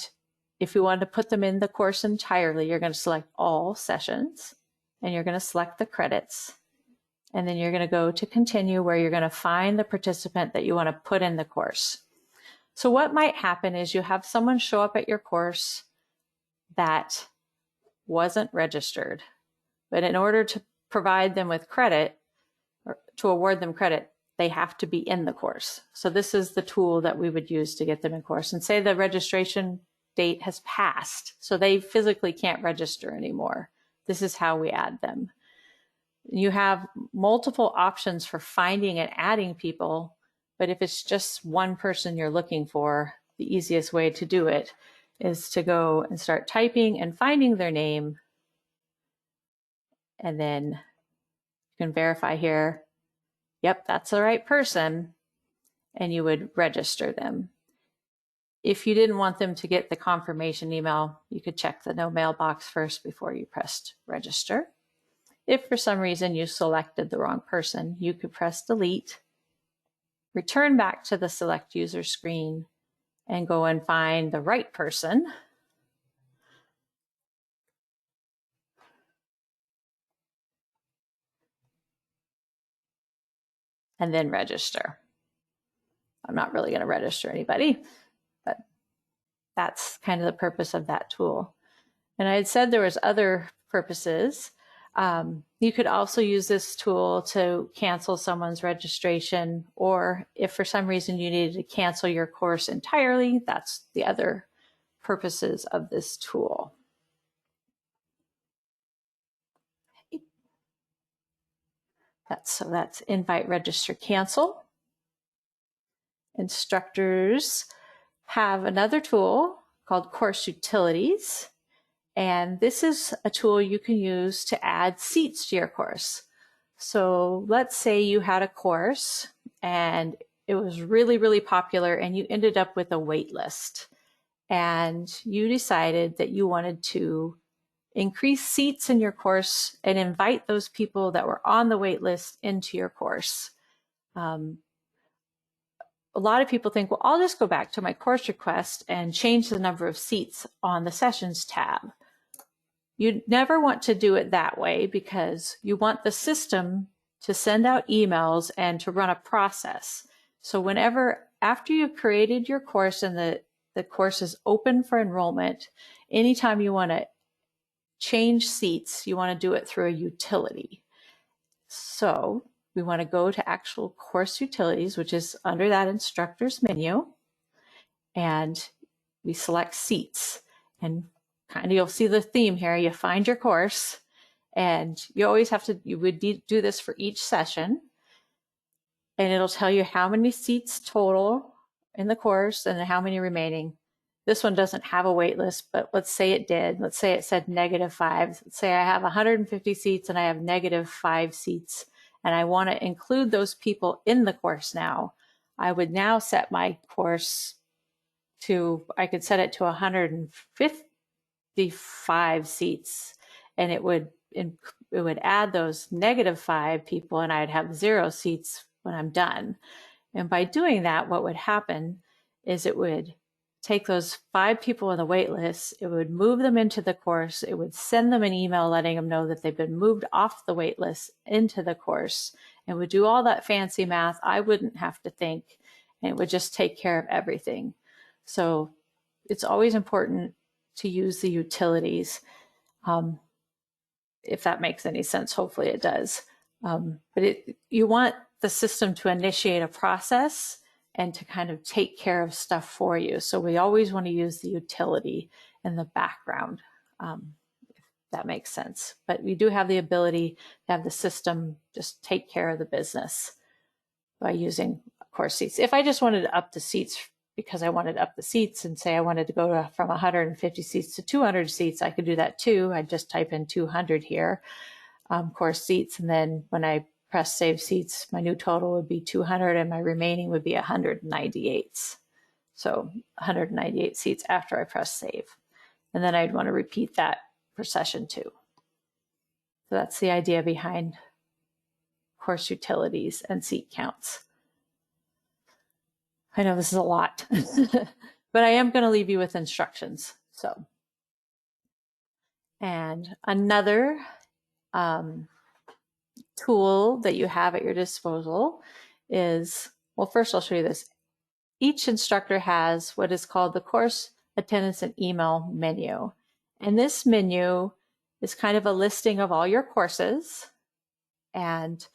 if you want to put them in the course entirely, you're going to select all sessions, and you're going to select the credits. And then you're going to go to continue, where you're going to find the participant that you want to put in the course. So what might happen is you have someone show up at your course that wasn't registered, but in order to provide them with credit, or to award them credit, they have to be in the course. So this is the tool that we would use to get them in course. And say the registration date has passed, so they physically can't register anymore. This is how we add them. You have multiple options for finding and adding people, but if it's just one person you're looking for, the easiest way to do it is to go and start typing and finding their name. And then you can verify here, yep, that's the right person, and you would register them. If you didn't want them to get the confirmation email, you could check the no mailbox first before you pressed register. If for some reason you selected the wrong person, you could press delete, return back to the select user screen, and go and find the right person. And then register. I'm not really going to register anybody, but that's kind of the purpose of that tool. And I had said there was other purposes. You could also use this tool to cancel someone's registration, or if for some reason you needed to cancel your course entirely, that's the other purposes of this tool. That's invite, register, cancel. Instructors have another tool called Course Utilities. And this is a tool you can use to add seats to your course. So let's say you had a course and it was really, really popular, and you ended up with a wait list. And you decided that you wanted to increase seats in your course and invite those people that were on the wait list into your course. A lot of people think, well, I'll just go back to my course request and change the number of seats on the sessions tab. You never want to do it that way, because you want the system to send out emails and to run a process. So whenever, after you've created your course and the course is open for enrollment, anytime you want to change seats, you want to do it through a utility. So we want to go to actual course utilities, which is under that instructor's menu, and we select seats. And kind of, you'll see the theme here. You find your course, and you always have to, you would do this for each session, and it'll tell you how many seats total in the course and how many remaining. This one doesn't have a wait list, but let's say it did. Let's say it said -5. Let's say I have 150 seats and I have -5 seats, and I want to include those people in the course now. I would now set my course to, I could set it to 155 seats, and it would add those -5 people, and I'd have 0 seats when I'm done. And by doing that, what would happen is it would take those 5 people on the wait list, it would move them into the course, it would send them an email letting them know that they've been moved off the wait list into the course, and would do all that fancy math. I wouldn't have to think, and it would just take care of everything. So it's always important to use the utilities, if that makes any sense. Hopefully it does. But you want the system to initiate a process and to kind of take care of stuff for you. So we always want to use the utility in the background, if that makes sense. But we do have the ability to have the system just take care of the business by using course seats. If I just wanted to up the seats because I wanted to up the seats and say I wanted to go from 150 seats to 200 seats, I could do that too. I'd just type in 200 here, course seats, and then when I press save seats, my new total would be 200 and my remaining would be 198. So 198 seats after I press save. And then I'd want to repeat that for session 2. So that's the idea behind course utilities and seat counts. I know this is a lot, but I am going to leave you with instructions. So, and another tool that you have at your disposal is, well, first I'll show you this. Each instructor has what is called the course attendance and email menu. And this menu is kind of a listing of all your courses, and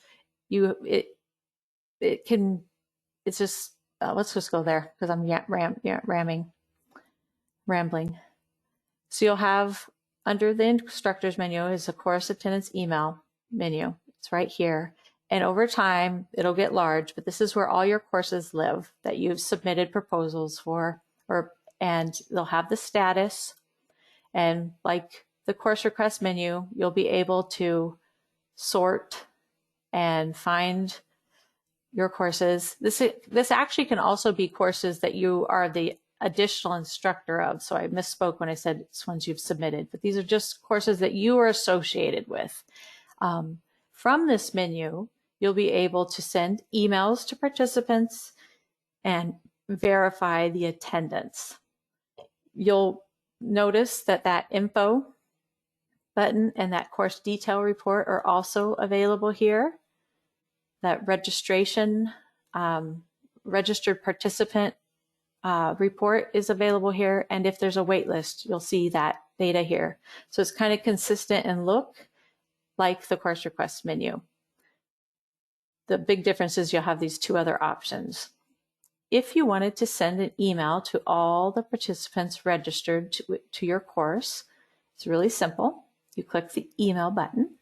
it's just, let's just go there because I'm rambling. So you'll have under the instructors menu is the course attendance email menu. It's right here. And over time, it'll get large, but this is where all your courses live that you've submitted proposals for, and they'll have the status. And like the course request menu, you'll be able to sort and find your courses. This actually can also be courses that you are the additional instructor of. So I misspoke when I said it's ones you've submitted, but these are just courses that you are associated with. From this menu, you'll be able to send emails to participants and verify the attendance. You'll notice that that info button and that course detail report are also available here. That registration, registered participant report is available here. And if there's a wait list, you'll see that data here. So it's kind of consistent and look like the course request menu. The big difference is you'll have these 2 other options. If you wanted to send an email to all the participants registered to your course, it's really simple. You click the email button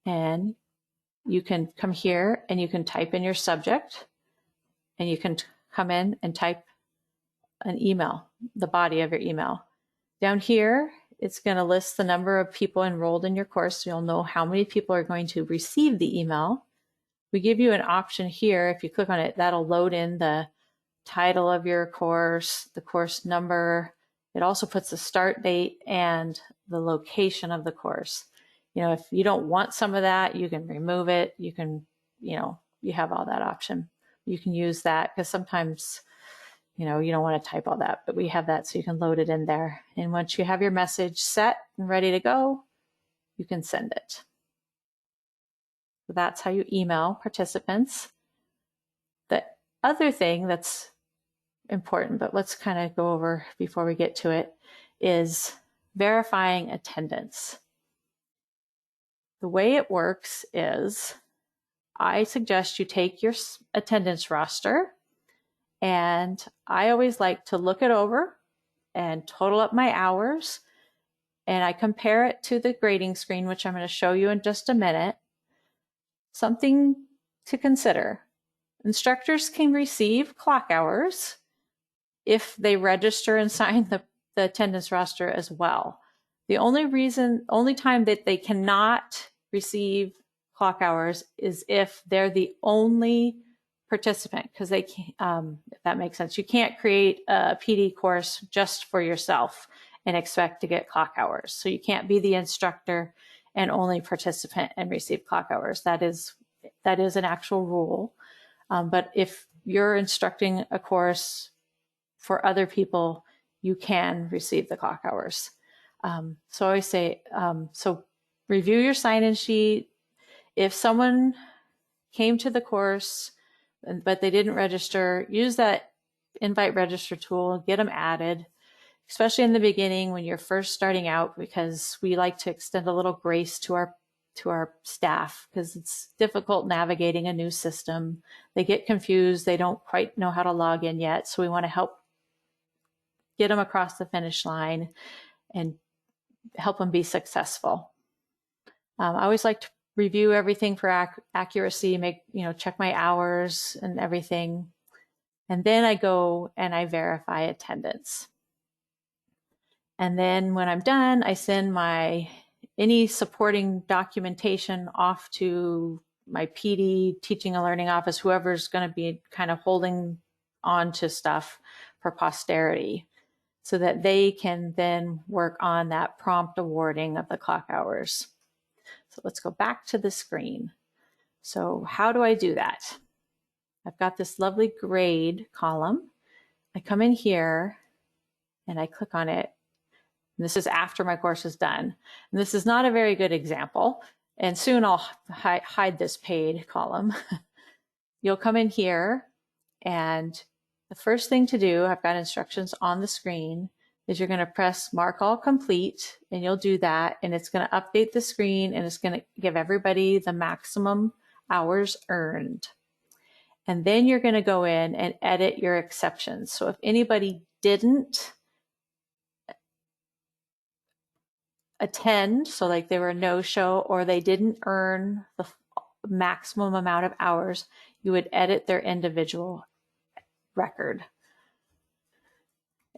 and you can come here and you can type in your subject, and you can come in and type an email, the body of your email. Down here, it's going to list the number of people enrolled in your course, so you'll know how many people are going to receive the email. We give you an option here. If you click on it, that'll load in the title of your course, the course number. It also puts the start date and the location of the course. You know, if you don't want some of that, you can remove it. You can, you have all that option. You can use that because sometimes, you don't want to type all that, but we have that so you can load it in there. And once you have your message set and ready to go, you can send it. So that's how you email participants. The other thing that's important, but let's kind of go over before we get to it, is verifying attendance. The way it works is I suggest you take your attendance roster, and I always like to look it over and total up my hours, and I compare it to the grading screen, which I'm going to show you in just a minute. Something to consider. Instructors can receive clock hours if they register and sign the attendance roster as well. The only time that they cannot receive clock hours is if they're the only participant, because they can't, if that makes sense. You can't create a PD course just for yourself and expect to get clock hours. So you can't be the instructor and only participant and receive clock hours. That is an actual rule. But if you're instructing a course for other people, you can receive the clock hours. So I always say, so review your sign-in sheet. If someone came to the course, but they didn't register, use that invite register tool, get them added, especially in the beginning when you're first starting out, because we like to extend a little grace to our to our staff because it's difficult navigating a new system. They get confused. They don't quite know how to log in yet. So we want to help get them across the finish line and help them be successful. I always like to review everything for accuracy, check my hours and everything. And then I go and I verify attendance. And then when I'm done, I send any supporting documentation off to my PD, teaching and learning office, whoever's going to be kind of holding on to stuff for posterity, so that they can then work on that prompt awarding of the clock hours. So let's go back to the screen. So how do I do that? I've got this lovely grade column. I come in here and I click on it. And this is after my course is done. And this is not a very good example. And soon I'll hide this paid column. You'll come in here, and the first thing to do, I've got instructions on the screen, is you're going to press mark all complete, and you'll do that. And it's going to update the screen, and it's going to give everybody the maximum hours earned. And then you're going to go in and edit your exceptions. So if anybody didn't attend, so like they were a no-show or they didn't earn the maximum amount of hours, you would edit their individual record.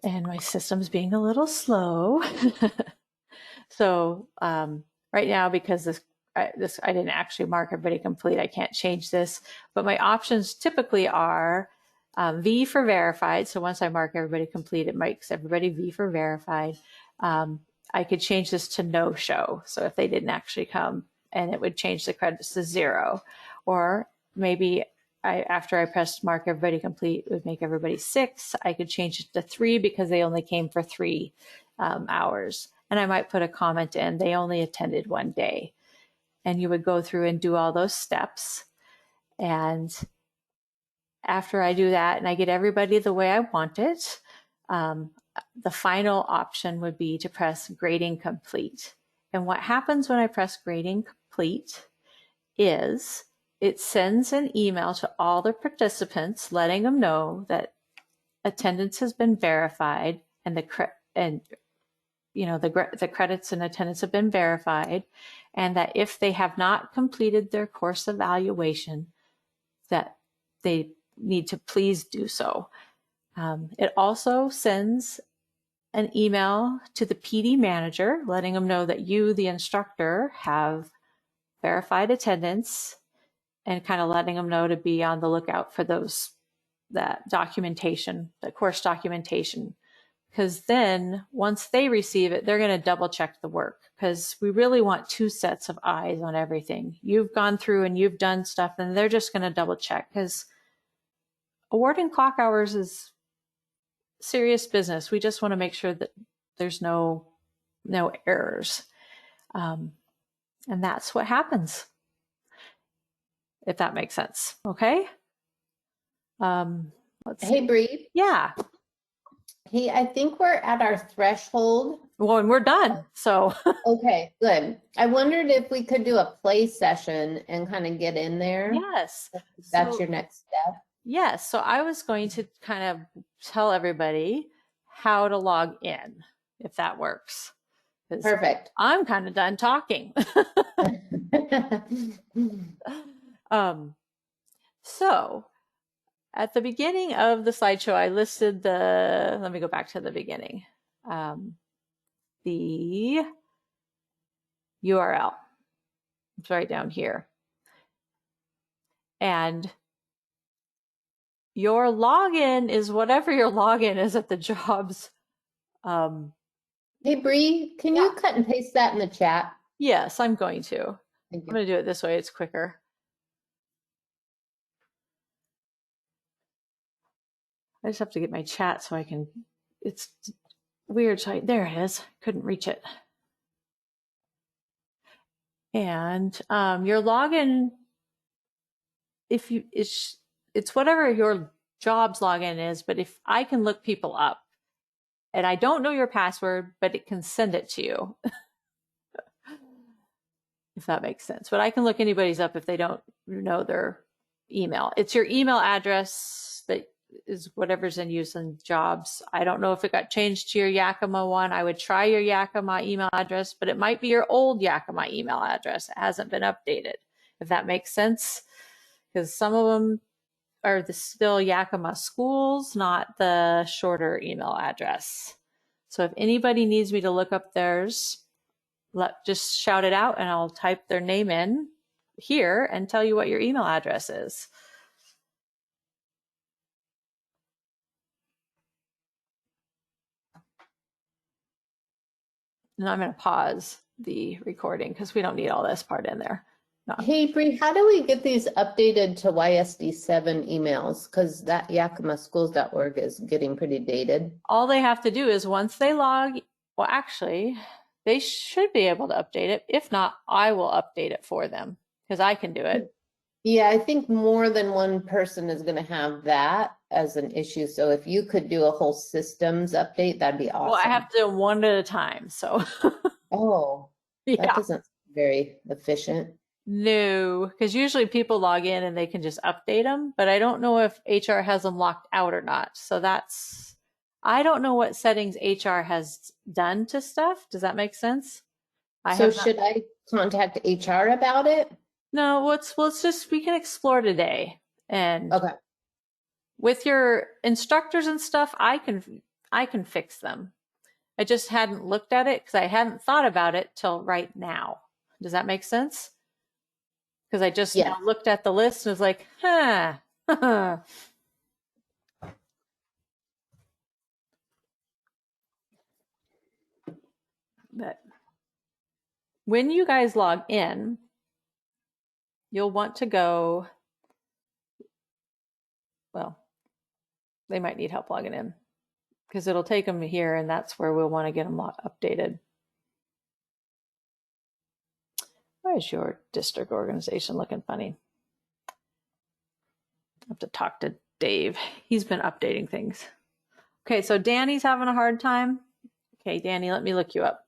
And my system's being a little slow. So right now, because I didn't actually mark everybody complete, I can't change this, but my options typically are V for verified. So once I mark everybody complete, it makes everybody V for verified. I could change this to no show. So if they didn't actually come, and it would change the credits to 0. Or maybe after I pressed mark everybody complete, it would make everybody 6. I could change it to 3 because they only came for 3 hours. And I might put a comment in, they only attended 1 day. And you would go through and do all those steps. And after I do that and I get everybody the way I want it, the final option would be to press grading complete. And what happens when I press grading complete is it sends an email to all the participants letting them know that attendance has been verified and the credits and attendance have been verified, and that if they have not completed their course evaluation, that they need to please do so. It also sends an email to the PD manager letting them know that you, the instructor, have verified attendance, and kind of letting them know to be on the lookout for that documentation, the course documentation. Because then once they receive it, they're going to double check the work, because we really want 2 sets of eyes on everything. You've gone through and you've done stuff, and they're just going to double check, because awarding clock hours is serious business. We just want to make sure that there's no errors. And that's what happens, if that makes sense. Okay. Hey, Bree. Yeah. Hey, I think we're at our threshold. Well, and we're done. So Okay, good. I wondered if we could do a play session and kind of get in there. yes. That's So- your next step. Yes. So I was going to kind of tell everybody how to log in, if that works. 'Cause Perfect. I'm kind of done talking. So at the beginning of the slideshow, I listed let me go back to the beginning. The URL. It's right down here. And your login is whatever your login is at the jobs. Hey, Bree, can you cut and paste that in the chat? Yes, I'm going to. Thank I'm you. going to do it this way. It's quicker. I just have to get my chat so I can, it's weird. So there it is. Couldn't reach it. And your login, it's whatever your job's login is, but if I can look people up and I don't know your password, but it can send it to you. if that makes sense. But I can look anybody's up if they don't know their email. It's your email address that is whatever's in use in jobs. I don't know if it got changed to your Yakima one. I would try your Yakima email address, but it might be your old Yakima email address. It hasn't been updated, if that makes sense. Because some of them are still Yakima schools, not the shorter email address. So if anybody needs me to look up theirs, just shout it out and I'll type their name in here and tell you what your email address is. And I'm going to pause the recording because we don't need all this part in there. No. Hey, Bree, how do we get these updated to YSD7 emails? Because that YakimaSchools.org is getting pretty dated. All they have to do is once they log, well, actually, they should be able to update it. If not, I will update it for them because I can do it. Yeah, I think more than one person is going to have that as an issue. So if you could do a whole systems update, that'd be awesome. Well, I have to do them one at a time. So, Oh, that yeah. doesn't seem very efficient. No, because usually people log in and they can just update them, but I don't know if HR has them locked out or not. So I don't know what settings HR has done to stuff. Does that make sense? So should I contact HR about it? No, we can explore today. And Okay. with your instructors and stuff, I can fix them. I just hadn't looked at it because I hadn't thought about it till right now. Does that make sense? Because I just now looked at the list and was like, huh. But when you guys log in, you'll want to go, well, they might need help logging in because it'll take them here and that's where we'll want to get them updated. Why is your district organization looking funny? I have to talk to Dave. He's been updating things. Okay, so Danny's having a hard time. Okay, Danny, let me look you up.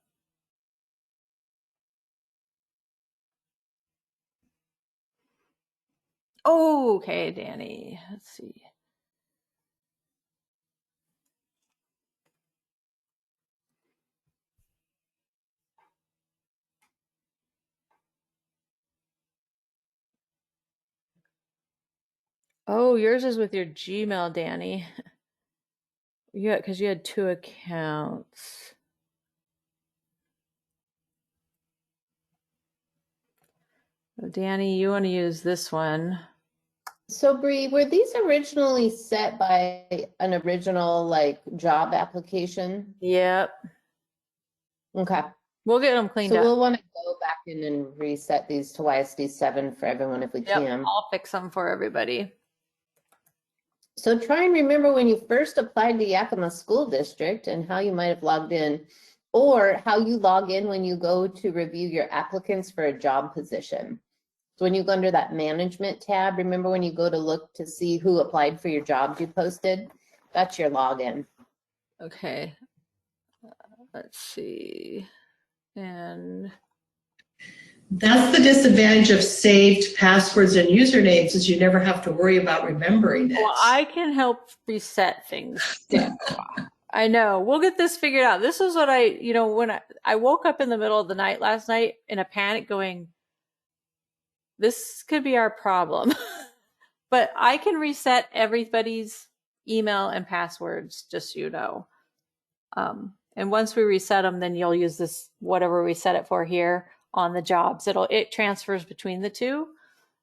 Oh, okay, Danny. Let's see. Oh, yours is with your Gmail, Danny. Yeah, because you had 2 accounts. So Danny, you want to use this one. So Bree, were these originally set by an original like job application? Yep. Okay. We'll get them cleaned So up. we'll want to go back in and reset these to YSD7 for everyone if we can. I'll fix them for everybody. So try and remember when you first applied to Yakima School District and how you might have logged in, or how you log in when you go to review your applicants for a job position. So when you go under that management tab, remember when you go to look to see who applied for your jobs you posted? That's your login. Okay. Let's see. And that's the disadvantage of saved passwords and usernames is you never have to worry about remembering it. well, I can help reset things. I know. We'll get this figured out. This is what when I woke up in the middle of the night last night in a panic going, this could be our problem. But I can reset everybody's email and passwords, just so you know. And once we reset them, then you'll use this, whatever we set it for here on the jobs. It transfers between the two.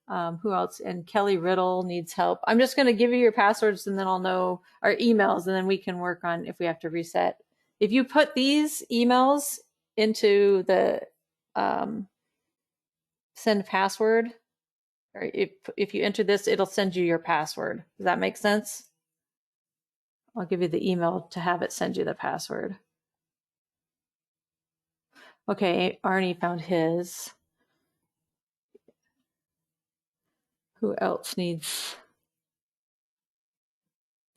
Who else? And Kelly Riddle needs help. I'm just going to give you your passwords and then I'll know our emails and then we can work on if we have to reset. If you put these emails into the send password, or if you enter this, it'll send you your password. Does that make sense? I'll give you the email to have it send you the password. Okay, Arnie found his. Who else needs?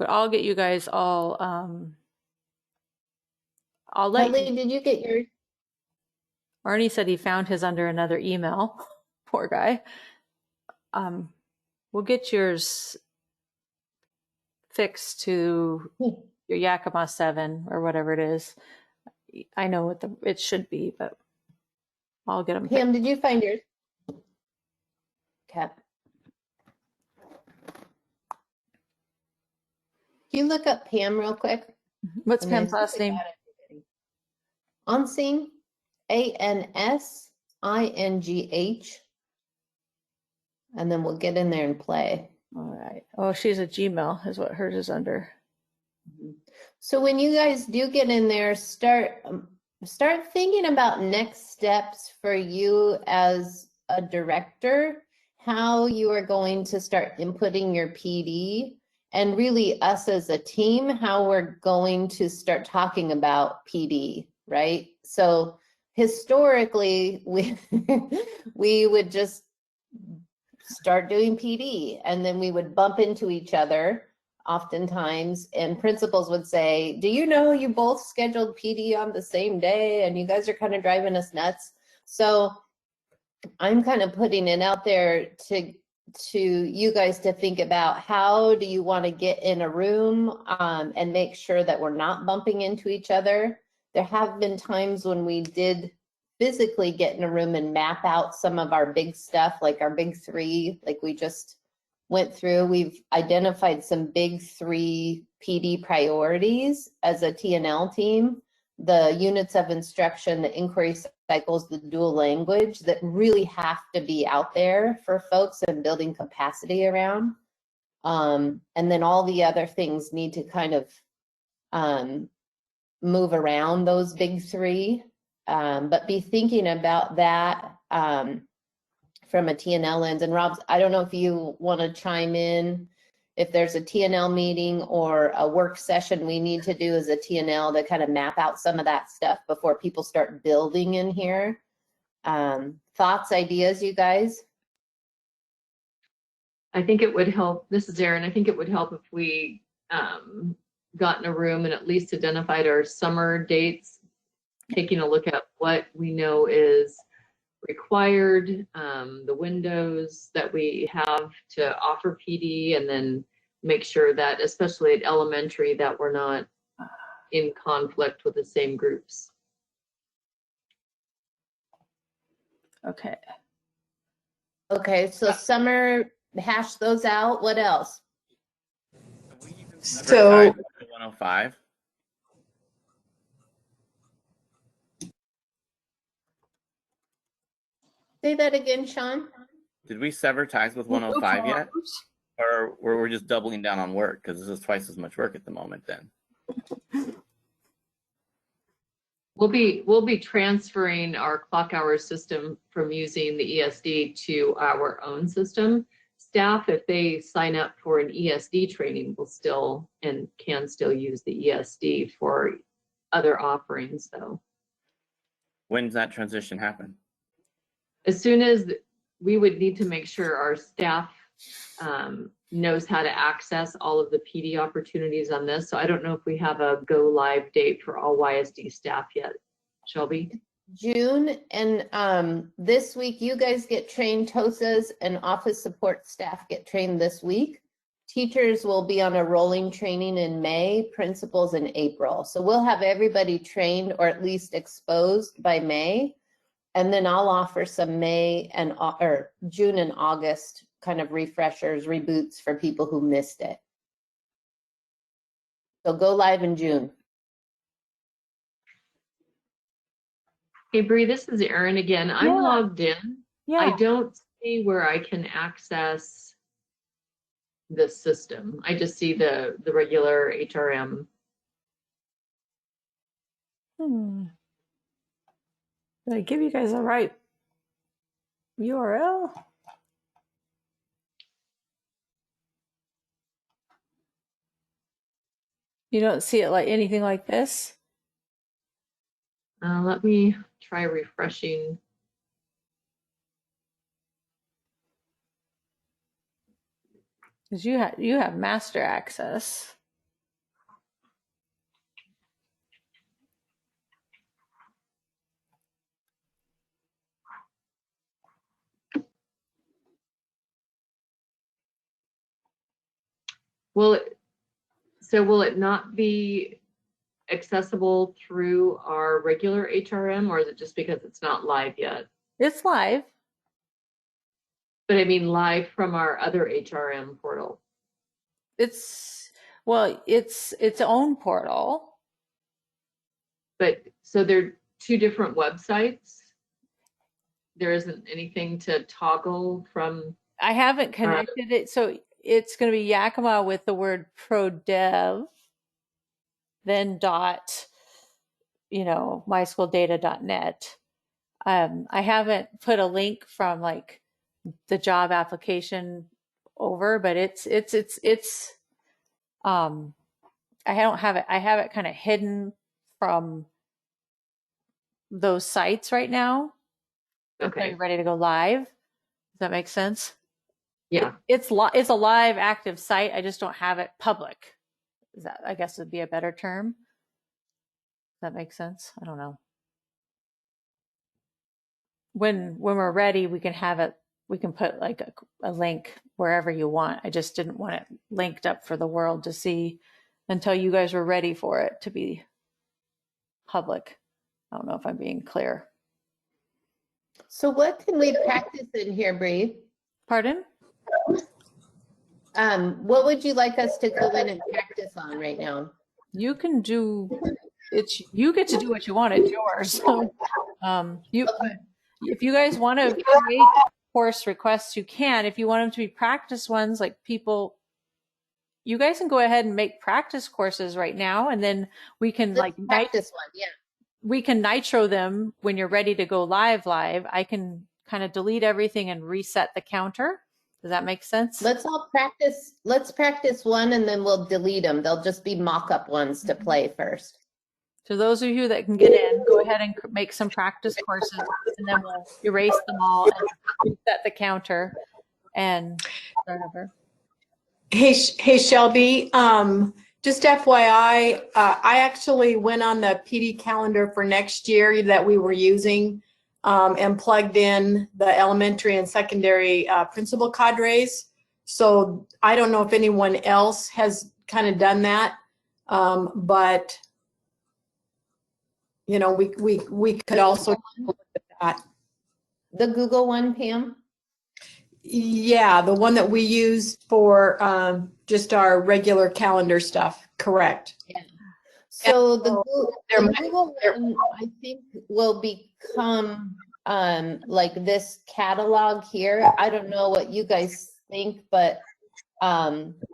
But I'll get you guys all. I'll let Kelly, did you get yours? Arnie said he found his under another email. Poor guy. We'll get yours fixed to your Yakima 7 or whatever it is. I know what it should be, but I'll get them. Pam, did you find yours? Okay. Can you look up Pam real quick? What's And then Pam's last see if I name? got it. Ansing, ANSINGH. And then we'll get in there and play. All right. Oh, she's a Gmail is what hers is under. So when you guys do get in there, start thinking about next steps for you as a director, how you are going to start inputting your PD, and really us as a team, how we're going to start talking about PD, right? So historically, we would just start doing PD, and then we would bump into each other oftentimes, and principals would say, do you know you both scheduled PD on the same day and you guys are kind of driving us nuts? So I'm kind of putting it out there to you guys to think about, how do you want to get in a room and make sure that we're not bumping into each other. There have been times when we did physically get in a room and map out some of our big stuff, like our big three, like we just went through. We've identified some big three PD priorities as a TNL team: the units of instruction, the inquiry cycles, the dual language, that really have to be out there for folks and building capacity around. And then all the other things need to kind of move around those big three. But be thinking about that from a TNL lens. And Rob, I don't know if you want to chime in, if there's a TNL meeting or a work session we need to do as a TNL to kind of map out some of that stuff before people start building in here. Thoughts, ideas, you guys? I think it would help. This is Erin. I think it would help if we got in a room and at least identified our summer dates, taking a look at what we know is required, the windows that we have to offer PD, and then make sure that, especially at elementary, that we're not in conflict with the same groups. Okay. Okay, so summer, hash those out. What else? So 105. Say that again, Sean. Did we sever ties with 105 yet? Or we're just doubling down on work because this is twice as much work at the moment then? We'll be transferring our clock hour system from using the ESD to our own system. Staff, if they sign up for an ESD training, will still and can still use the ESD for other offerings though. When's that transition happen? As soon as we would need to make sure our staff knows how to access all of the PD opportunities on this. So I don't know if we have a go live date for all YSD staff yet. Shelby? June, and this week you guys get trained. TOSAs and office support staff get trained this week. Teachers will be on a rolling training in May, principals in April. So we'll have everybody trained or at least exposed by May. And then I'll offer some May and or June and August kind of refreshers, reboots for people who missed it. So go live in June. Hey Bree, this is Erin again. I'm Yeah. logged in. Yeah. I don't see where I can access the system. I just see the regular HRM. Did I give you guys the right URL? You don't see it like anything like this? Let me try refreshing. Because you have master access. will it not be accessible through our regular HRM, or is it just because it's not live yet? It's live. But I mean live from our other HRM portal. It's its own portal. But so they're two different websites. There isn't anything to toggle from. I haven't connected it, so it's going to be Yakima with the word ProDev, then myschooldata.net. I haven't put a link from like the job application over, but it's I don't have it. I have it kind of hidden from those sites right now. Okay. You're ready to go live. Does that make sense? Yeah. It's a live active site. I just don't have it public. Is that, I guess, would be a better term. Does that make sense? I don't know. When we're ready, we can have it. We can put like a link wherever you want. I just didn't want it linked up for the world to see until you guys were ready for it to be public. I don't know if I'm being clear. So what can we practice in here, Bree? Pardon? What would you like us to go in and practice on right now? You can do it. You get to do what you want. It's yours. So, if you guys want to create course requests, you can. If you want them to be practice ones, like people, you guys can go ahead and make practice courses right now, and then we can practice one. Yeah. We can nitro them when you're ready to go live. I can kind of delete everything and reset the counter. Does that make sense? Let's practice one and then we'll delete them. They'll just be mock-up ones to play first. So those of you that can get in, go ahead and make some practice courses, and then we'll erase them all and reset the counter and start over. Hey, Shelby, just FYI, I actually went on the PD calendar for next year that we were using and plugged in the elementary and secondary principal cadres. So I don't know if anyone else has kind of done that, but you know, we could also look at that. The Google one, Pam? Yeah, the one that we use for just our regular calendar stuff. Correct. Yeah. So the Google one, I think, will become like this catalog here. I don't know what you guys think, but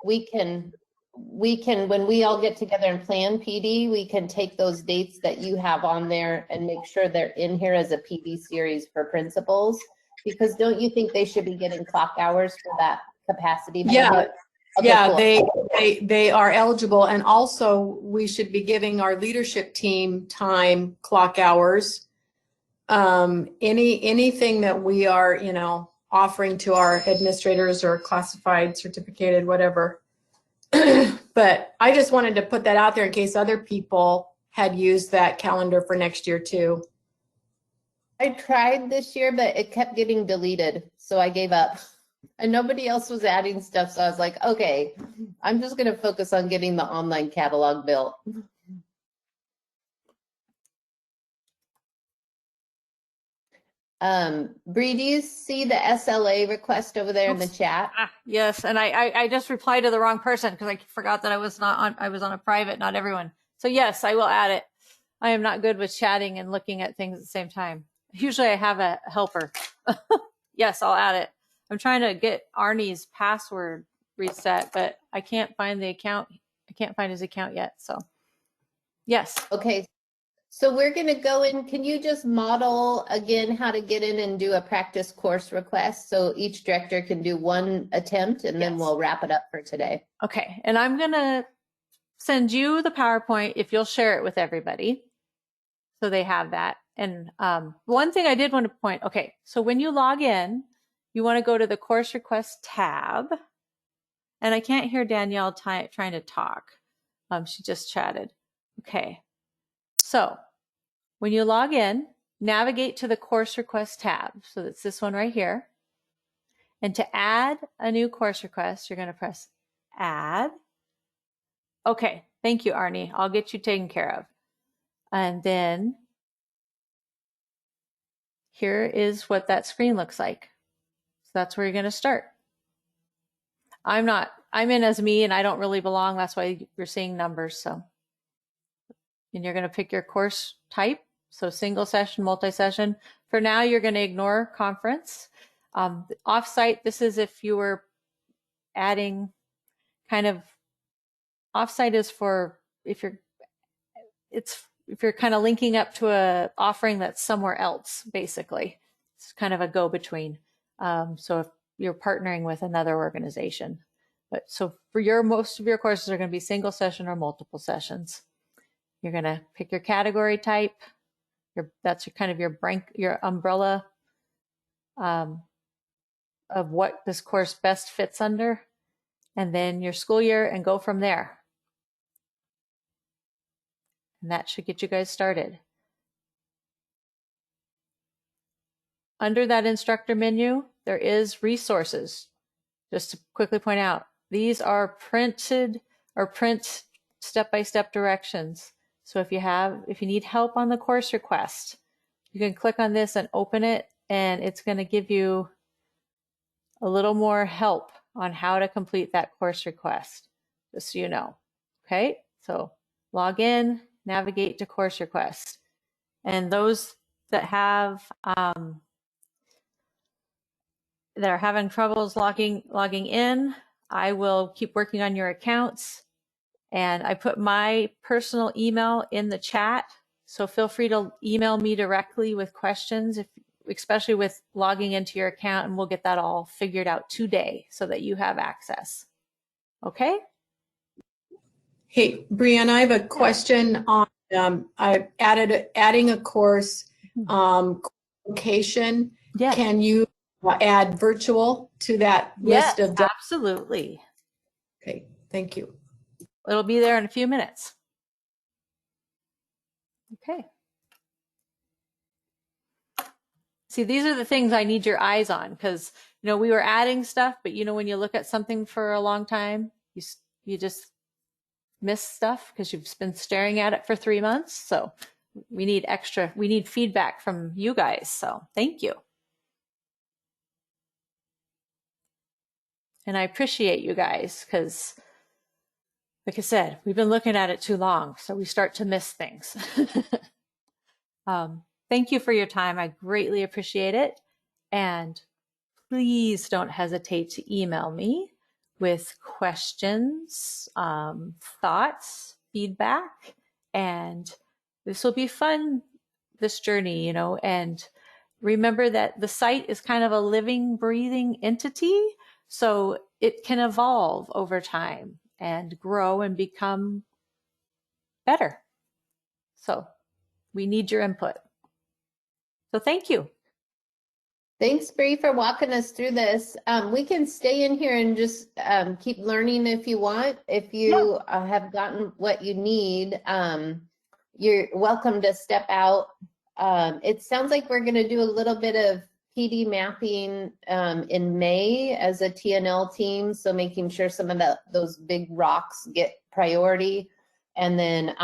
we can, when we all get together and plan PD, we can take those dates that you have on there and make sure they're in here as a PD series for principals. Because don't you think they should be getting clock hours for that capacity? Yeah, okay, yeah, cool. they are eligible, and also we should be giving our leadership team time clock hours. Anything that we are, you know, offering to our administrators or classified, certificated, whatever. But I just wanted to put that out there in case other people had used that calendar for next year too. I tried this year, but it kept getting deleted, so I gave up. And nobody else was adding stuff, so I was like, okay, I'm just going to focus on getting the online catalog built. Bree, do you see the SLA request over there in the chat? Yes, and I just replied to the wrong person because I forgot that I was on a private, not everyone. So yes, I will add it. I am not good with chatting and looking at things at the same time. Usually I have a helper. Yes, I'll add it. I'm trying to get Arnie's password reset, but I can't find the account. I can't find his account yet. So yes. Okay. So we're going to go in. Can you just model again how to get in and do a practice course request so each director can do one attempt, and then we'll wrap it up for today. Okay. And I'm going to send you the PowerPoint if you'll share it with everybody so they have that. And one thing I did want to point, okay, so when you log in, you want to go to the course request tab. And I can't hear Danielle trying to talk. She just chatted. Okay. So when you log in, navigate to the course request tab. So that's this one right here. And to add a new course request, you're going to press add. Okay, thank you, Arnie. I'll get you taken care of. And then here is what that screen looks like. So that's where you're going to start. I'm in as me and I don't really belong. That's why you're seeing numbers. So, and you're going to pick your course type. So single session, multi-session. For now, you're going to ignore conference. Offsite, this is if you were adding kind of, offsite is for if you're kind of linking up to a offering that's somewhere else, basically. It's kind of a go-between. So if you're partnering with another organization. But so for most of your courses are going to be single session or multiple sessions. You're going to pick your category type. That's your umbrella of what this course best fits under, and then your school year, and go from there. And that should get you guys started. Under that instructor menu, there is resources. Just to quickly point out, these are printed or print step-by-step directions. So if you need help on the course request, you can click on this and open it, and it's going to give you a little more help on how to complete that course request, just so you know. Okay, so log in, navigate to course request. And those that are having troubles logging in, I will keep working on your accounts. And I put my personal email in the chat, so feel free to email me directly with questions, especially with logging into your account, and we'll get that all figured out today so that you have access. Okay? Hey, Brianna, I have a question on, I adding a course location. Yes. Can you add virtual to that list of? Absolutely. Okay, thank you. It'll be there in a few minutes. Okay. See, these are the things I need your eyes on, because, we were adding stuff, but when you look at something for a long time, you just miss stuff because you've been staring at it for 3 months. So we need feedback from you guys. So thank you. And I appreciate you guys because, like I said, we've been looking at it too long, so we start to miss things. Thank you for your time. I greatly appreciate it. And please don't hesitate to email me with questions, thoughts, feedback, and this will be fun, this journey, and remember that the site is kind of a living, breathing entity, so it can evolve over time and grow and become better. So we need your input. So thank you. Thanks, Bree, for walking us through this. We can stay in here and just keep learning if you want. If you have gotten what you need, you're welcome to step out. It sounds like we're going to do a little bit of PD mapping in May as a TNL team, so making sure some of those big rocks get priority. And then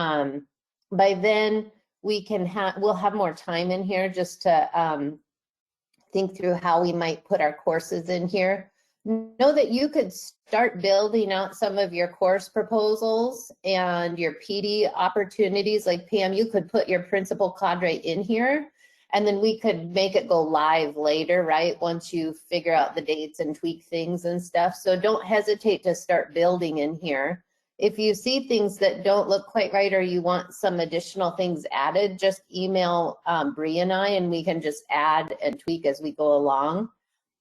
by then we'll have more time in here just to think through how we might put our courses in here. Know that you could start building out some of your course proposals and your PD opportunities. Like Pam, you could put your principal cadre in here, and then we could make it go live later, right? Once you figure out the dates and tweak things and stuff. So don't hesitate to start building in here. If you see things that don't look quite right, or you want some additional things added, just email Bree and I, and we can just add and tweak as we go along.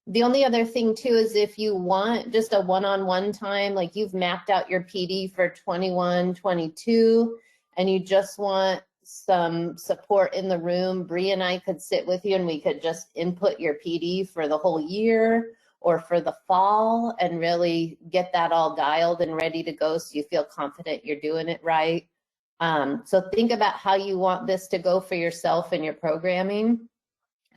The only other thing too is if you want just a one-on-one time, like you've mapped out your PD for 21, 22, and you just want some support in the room, Bree and I could sit with you and we could just input your PD for the whole year or for the fall and really get that all dialed and ready to go so you feel confident you're doing it right. So think about how you want this to go for yourself and your programming.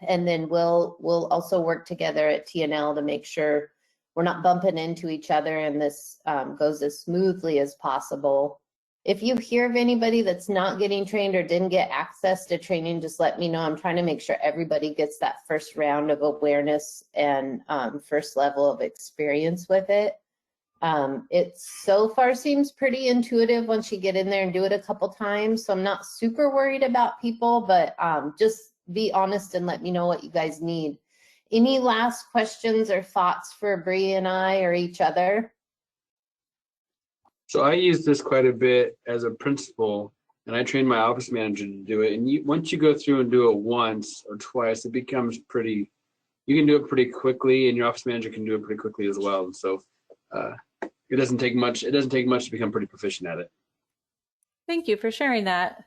And then we'll also work together at TNL to make sure we're not bumping into each other and this goes as smoothly as possible. If you hear of anybody that's not getting trained or didn't get access to training, just let me know. I'm trying to make sure everybody gets that first round of awareness and first level of experience with it. It so far seems pretty intuitive once you get in there and do it a couple times. So I'm not super worried about people, but just be honest and let me know what you guys need. Any last questions or thoughts for Bree and I or each other? So I use this quite a bit as a principal, and I train my office manager to do it. And once you go through and do it once or twice, it becomes pretty, you can do it pretty quickly, and your office manager can do it pretty quickly as well. And so it doesn't take much to become pretty proficient at it. Thank you for sharing that.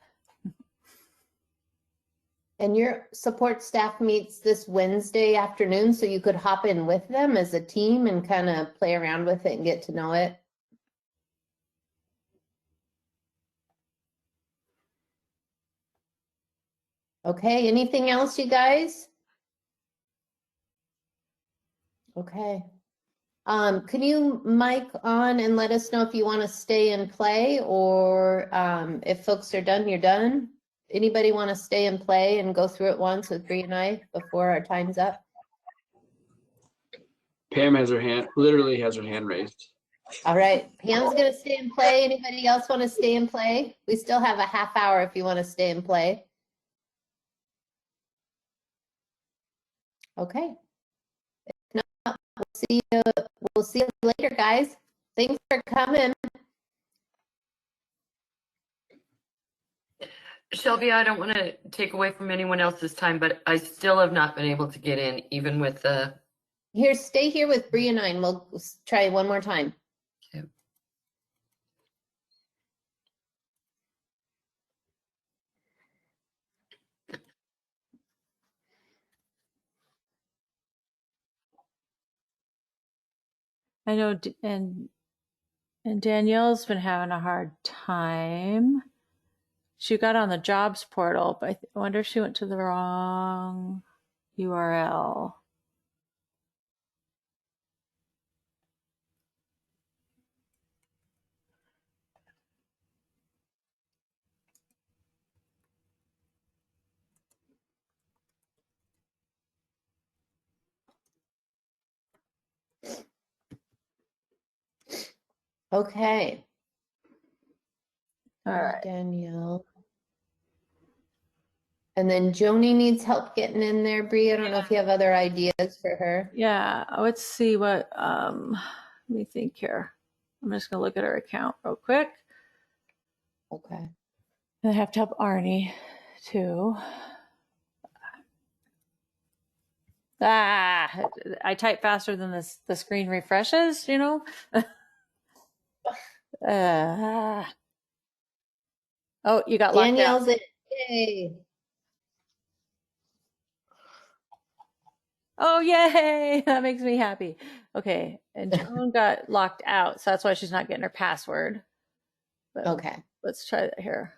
And your support staff meets this Wednesday afternoon, so you could hop in with them as a team and kind of play around with it and get to know it. Okay, anything else, you guys? Okay. Can you mic on and let us know if you want to stay and play, or if folks are done, you're done? Anybody want to stay and play and go through it once with Bree and I before our time's up? Pam has her hand, literally has her hand raised. All right, Pam's gonna stay and play. Anybody else want to stay and play? We still have a half hour if you want to stay and play. Okay. If not, we'll see you later, guys. Thanks for coming. Shelby, I don't want to take away from anyone else's time, but I still have not been able to get in, even with the. Here, stay here with Bree and I, and we'll try one more time. Okay. I know, and Danielle's been having a hard time. She got on the jobs portal, but I wonder if she went to the wrong URL. Okay. All right. Danielle. And then Joni needs help getting in there, Bree. I don't know if you have other ideas for her. Yeah, let's see what, let me think here. I'm just gonna look at her account real quick. Okay. I have to help Arnie too. I type faster than the screen refreshes, you know? Oh, you got locked out. Danielle's in. Yay. Oh, yay! That makes me happy. Okay, and Joan got locked out, so that's why she's not getting her password. But Okay. let's try that here.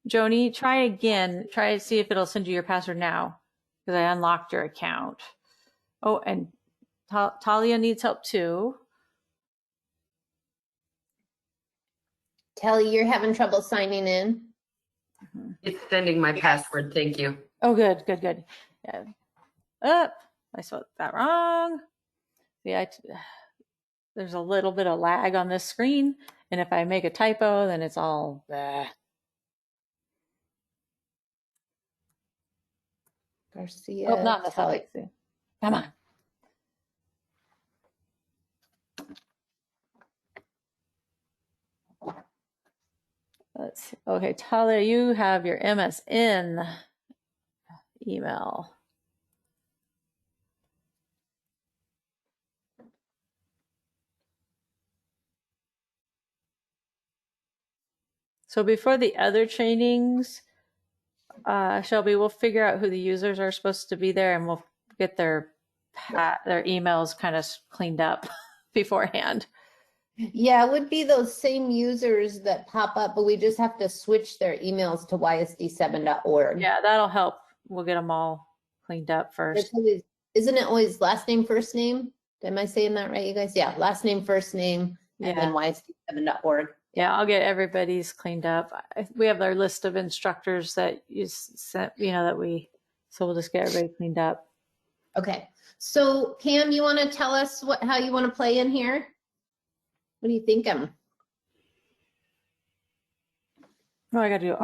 Joni, try again. Try to see if it'll send you your password now, because I unlocked your account. Oh, and Talia needs help too. Telly, you're having trouble signing in? It's sending my password. Thank you. Oh, good. Yeah. I spelled that wrong. Yeah, there's a little bit of lag on this screen, and if I make a typo, then it's all Garcia. Oh, not the Telly. Come on. Let's see. Okay, Talia, you have your MSN email. So before the other trainings, Shelby, we'll figure out who the users are supposed to be there, and we'll get their emails kind of cleaned up beforehand. Yeah, it would be those same users that pop up, but we just have to switch their emails to ysd7.org. Yeah, that'll help. We'll get them all cleaned up first. Isn't it always last name, first name? Am I saying that right, you guys? Yeah, last name, first name, and then ysd7.org. Yeah, I'll get everybody's cleaned up. We have our list of instructors that you sent, so we'll just get everybody cleaned up. Okay, so Pam, you want to tell us how you want to play in here? What do you think? Oh, I got to do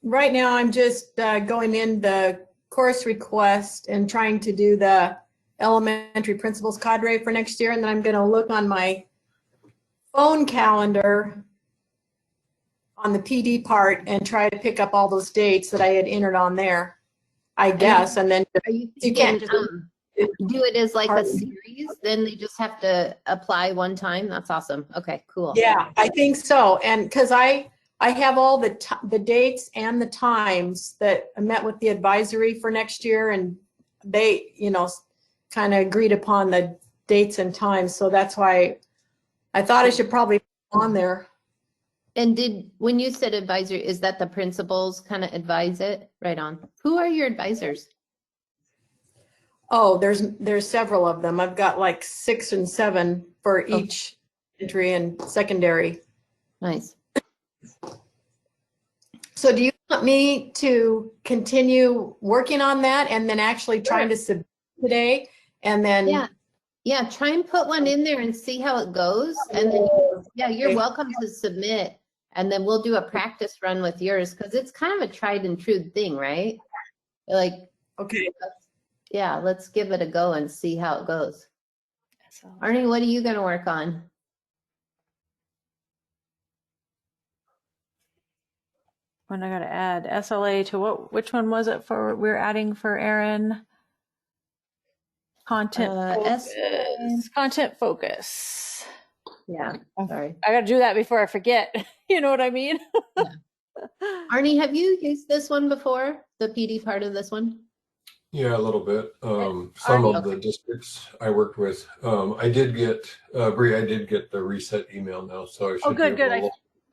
Right now, I'm just going in the course request and trying to do the elementary principals cadre for next year. And then I'm going to look on my phone calendar on the PD part and try to pick up all those dates that I had entered on there, I guess. And then you can do it as like a series, then they just have to apply one time. That's awesome. Okay, cool. Yeah, I think so. And because I have all the dates and the times that I met with the advisory for next year, and they, kind of agreed upon the dates and times. So that's why I thought I should probably put on there. And when you said advisory, is that the principals kind of advise it? Right on. Who are your advisors? Oh, there's several of them. I've got like 6 and 7 for each entry and secondary. Nice. So do you want me to continue working on that and then actually trying to submit today? And then yeah, try and put one in there and see how it goes. And then you're welcome to submit. And then we'll do a practice run with yours, because it's kind of a tried and true thing, right? Like, okay. Yeah, let's give it a go and see how it goes. Arnie, what are you going to work on? When I got to add SLA to which one was it we're adding for Erin? Content focus. Content focus. Yeah, sorry. I got to do that before I forget. You know what I mean? Yeah. Arnie, have you used this one before? The PD part of this one? Yeah, a little bit. Some of the districts I worked with, I did get, Bree, I did get the reset email now, so I should good.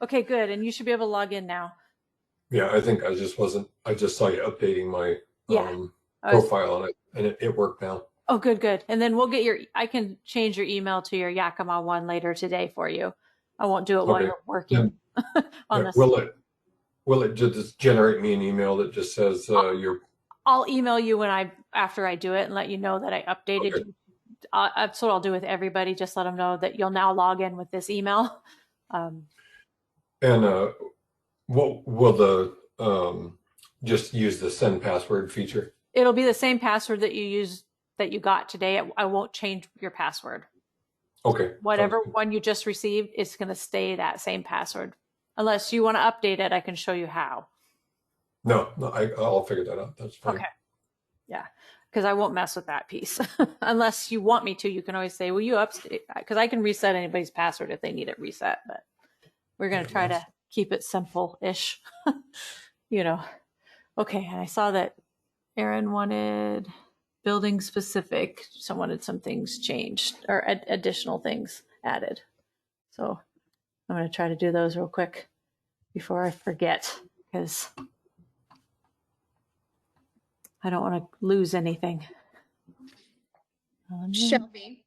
Okay, good. And you should be able to log in now. Yeah, I think I just saw you updating my profile on it, and it worked now. Oh, good. And then we'll get I can change your email to your Yakima one later today for you. I won't do it while you're working on this. Will it just generate me an email that just says I'll email you after I do it and let you know that I updated you. That's what I'll do with everybody. Just let them know that you'll now log in with this email. What will the just use the send password feature? It'll be the same password that you got today. I won't change your password. Okay. Whatever one you just received, it's going to stay that same password. Unless you want to update it, I can show you how. No, I'll figure that out. That's fine. Okay. Yeah, because I won't mess with that piece. Unless you want me to, you can always say, will you update? Because I can reset anybody's password if they need it reset. But we're going to try to keep it simple-ish. Okay, and I saw that Erin wanted building specific. So wanted some things changed or additional things added. So I'm going to try to do those real quick before I forget, because I don't want to lose anything. Shelby,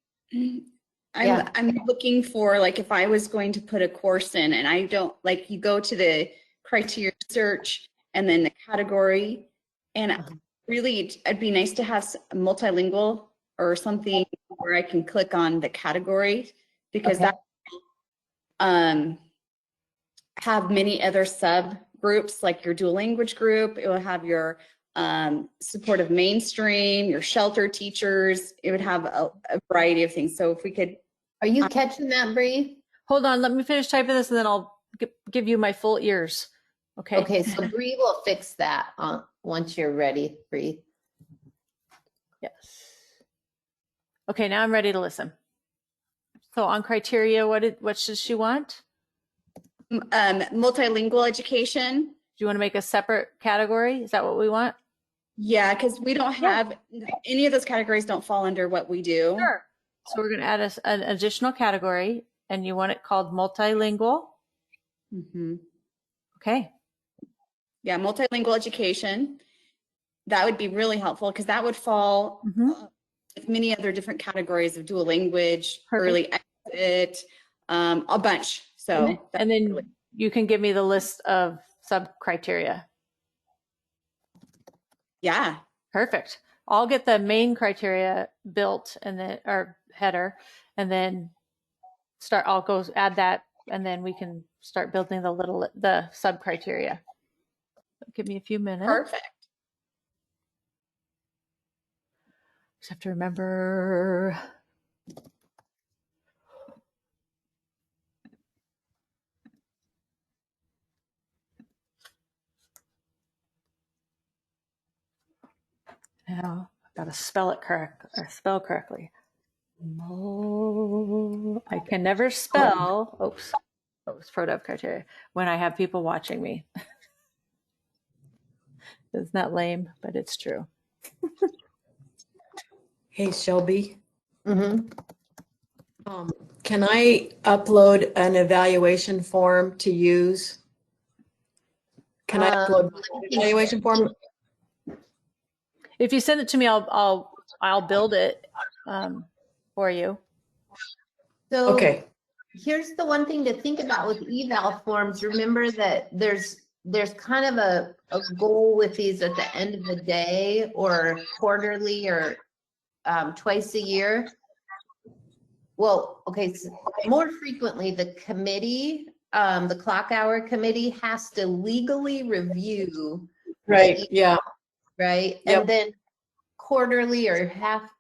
I'm looking for, like, if I was going to put a course in, and I don't, like, you go to the criteria search and then the category, and really it'd be nice to have multilingual or something where I can click on the category, because that have many other subgroups, like your dual language group. It will have your supportive mainstream, your shelter teachers. It would have a variety of things. So if we could. Are you catching that, Bree? Hold on, let me finish typing this and then I'll give you my full ears. Okay. Okay, so Bree will fix that once you're ready, Bree. Yes. Okay, now I'm ready to listen. So on criteria, what should she want? Multilingual education. Do you want to make a separate category? Is that what we want? Yeah, because we don't have any of those categories don't fall under what we do. Sure. So we're going to add an additional category, and you want it called multilingual. Mm-hmm. Okay. Yeah, multilingual education. that would be really helpful because that would fall with many other different categories of dual language, early exit, a bunch. So and then you can give me the list of sub criteria. Yeah. Perfect. I'll get the main criteria built and then, or header, and then I'll go add that, and then we can start building the sub criteria. Give me a few minutes. Perfect. Just have to remember. Now I've got to spell it correct or spell correctly. I can never spell. Oops. It's product criteria when I have people watching me. It's not lame, but it's true. Hey, Shelby. Mm-hmm. Can I upload an evaluation form to use? Can I upload an evaluation form? If you send it to me, I'll build it for you. So Okay. here's the one thing to think about with eval forms. Remember that there's kind of a goal with these at the end of the day or quarterly or twice a year. Well, okay, so more frequently the committee, the clock hour committee has to legally review. Right, yeah. Right, Yep. and then quarterly or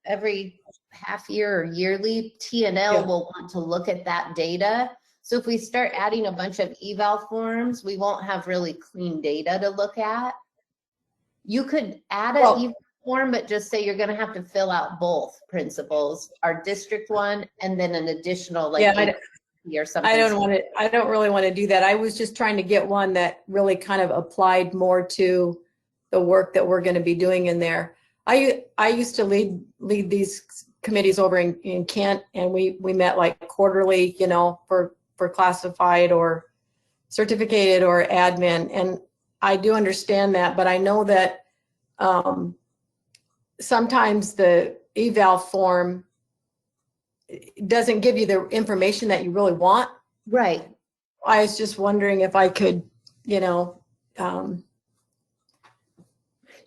every half year or yearly, TNL will want to look at that data. So if we start adding a bunch of eval forms, we won't have really clean data to look at. You could add an eval form, but just say you're going to have to fill out both principles, our district one, and then an additional like or something. I don't really want to do that. I was just trying to get one that really kind of applied more to the work that we're going to be doing in there. I used to lead these committees over in Kent, and we met like quarterly, you know, for classified or certificated or admin. And I do understand that, but I know that sometimes the eval form doesn't give you the information that you really want. Right. I was just wondering if I could, you know,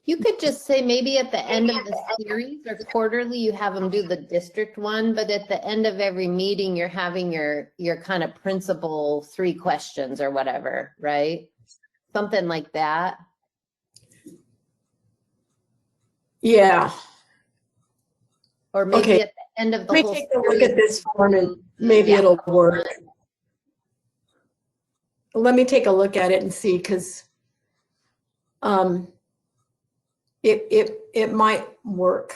you could just say maybe at the end of the series or quarterly, you have them do the district one, but at the end of every meeting, you're having your kind of principal 3 questions or whatever, right? Something like that. Yeah. Or maybe at the end of the whole series. Let me take a look at this form and maybe it'll work. Let me take a look at it and see, because it might work.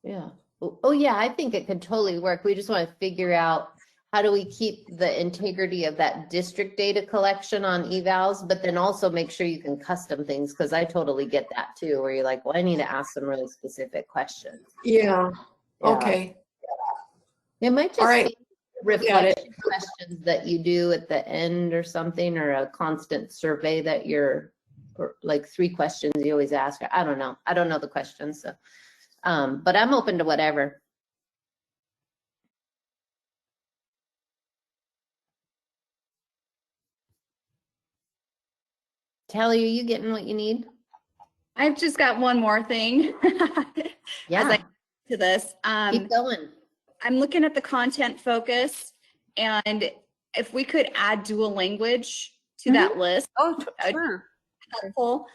Yeah. Oh yeah, I think it could totally work. We just want to figure out how do we keep the integrity of that district data collection on evals, but then also make sure you can custom things, because I totally get that too, where you're like, well, I need to ask some really specific questions. Yeah. Okay. It might just All right. be reflection questions that you do at the end or something, or a constant survey that you're, or like 3 questions you always ask. I don't know. I don't know the questions. So, but I'm open to whatever. Tally, are you getting what you need? I've just got one more thing. Yeah. As I to this. Keep going. I'm looking at the content focus, and if we could add dual language to that list. Oh, sure. Helpful.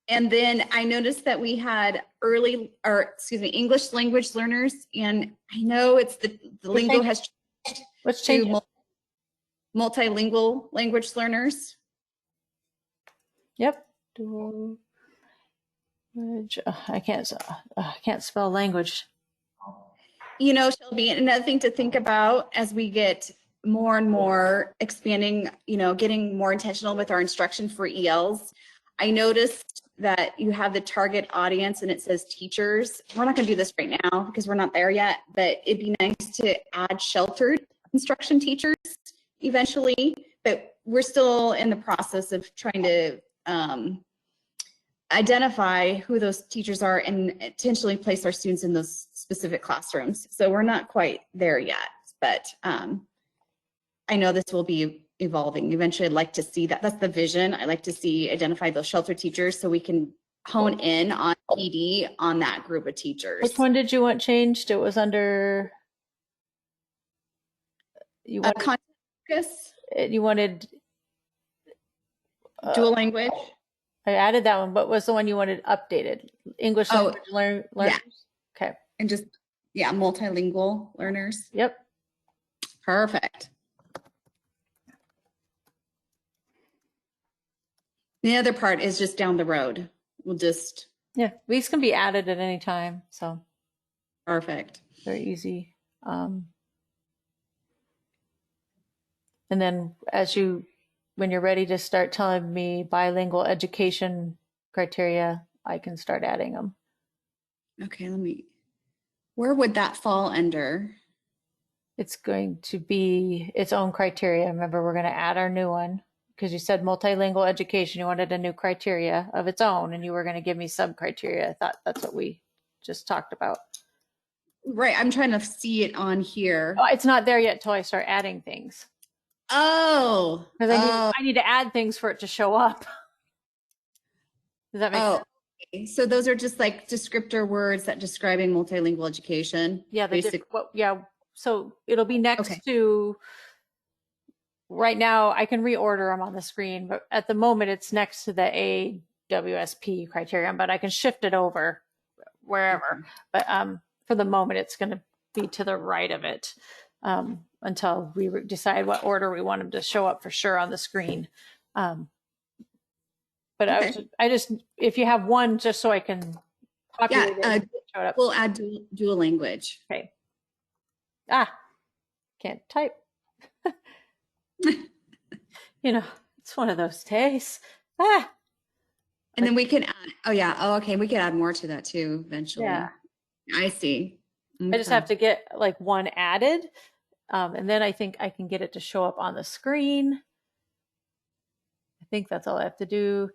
And then I noticed that we had English language learners, and I know it's the lingo has changed. Let's change it. Multilingual language learners. Yep. Dual language. I can't spell language. You know, Shelby, another thing to think about as we get more and more expanding, you know, getting more intentional with our instruction for ELs. I noticed that you have the target audience and it says teachers. We're not going to do this right now because we're not there yet, but it'd be nice to add sheltered instruction teachers eventually, but we're still in the process of trying to identify who those teachers are and intentionally place our students in those specific classrooms. So we're not quite there yet, but I know this will be evolving. Eventually, I'd like to see that. That's the vision. I like to see identify those shelter teachers so we can hone in on PD on that group of teachers. Which one did you want changed? It was under, you wanted, Content focus, you wanted dual language. I added that one. What was the one you wanted updated? English language learners? Yeah. Okay. And just, yeah, multilingual learners. Yep. Perfect. The other part is just down the road. We'll just. Yeah, these can be added at any time. So. Perfect. Very easy. And then when you're ready to start telling me bilingual education criteria, I can start adding them. Okay, where would that fall under? It's going to be its own criteria. Remember, we're going to add our new one because you said multilingual education. You wanted a new criteria of its own, and you were going to give me sub criteria. I thought that's what we just talked about. Right, I'm trying to see it on here. Oh, it's not there yet till I start adding things. Oh. Because I need to add things for it to show up. Does that make sense? Okay. So those are just like descriptor words that describing multilingual education. Yeah, yeah. So it'll be next to. Right now, I can reorder them on the screen, but at the moment, it's next to the AWSP criterion. But I can shift it over wherever. But for the moment, it's going to be to the right of it. Until we decide what order we want them to show up for sure on the screen. But I just, if you have one, just so I can populate it. Show it up. We'll add dual language. Okay. Can't type. It's one of those days. And then we can add, we could add more to that too eventually. Yeah. I see. Okay. I just have to get like one added. And then I think I can get it to show up on the screen. I think that's all I have to do.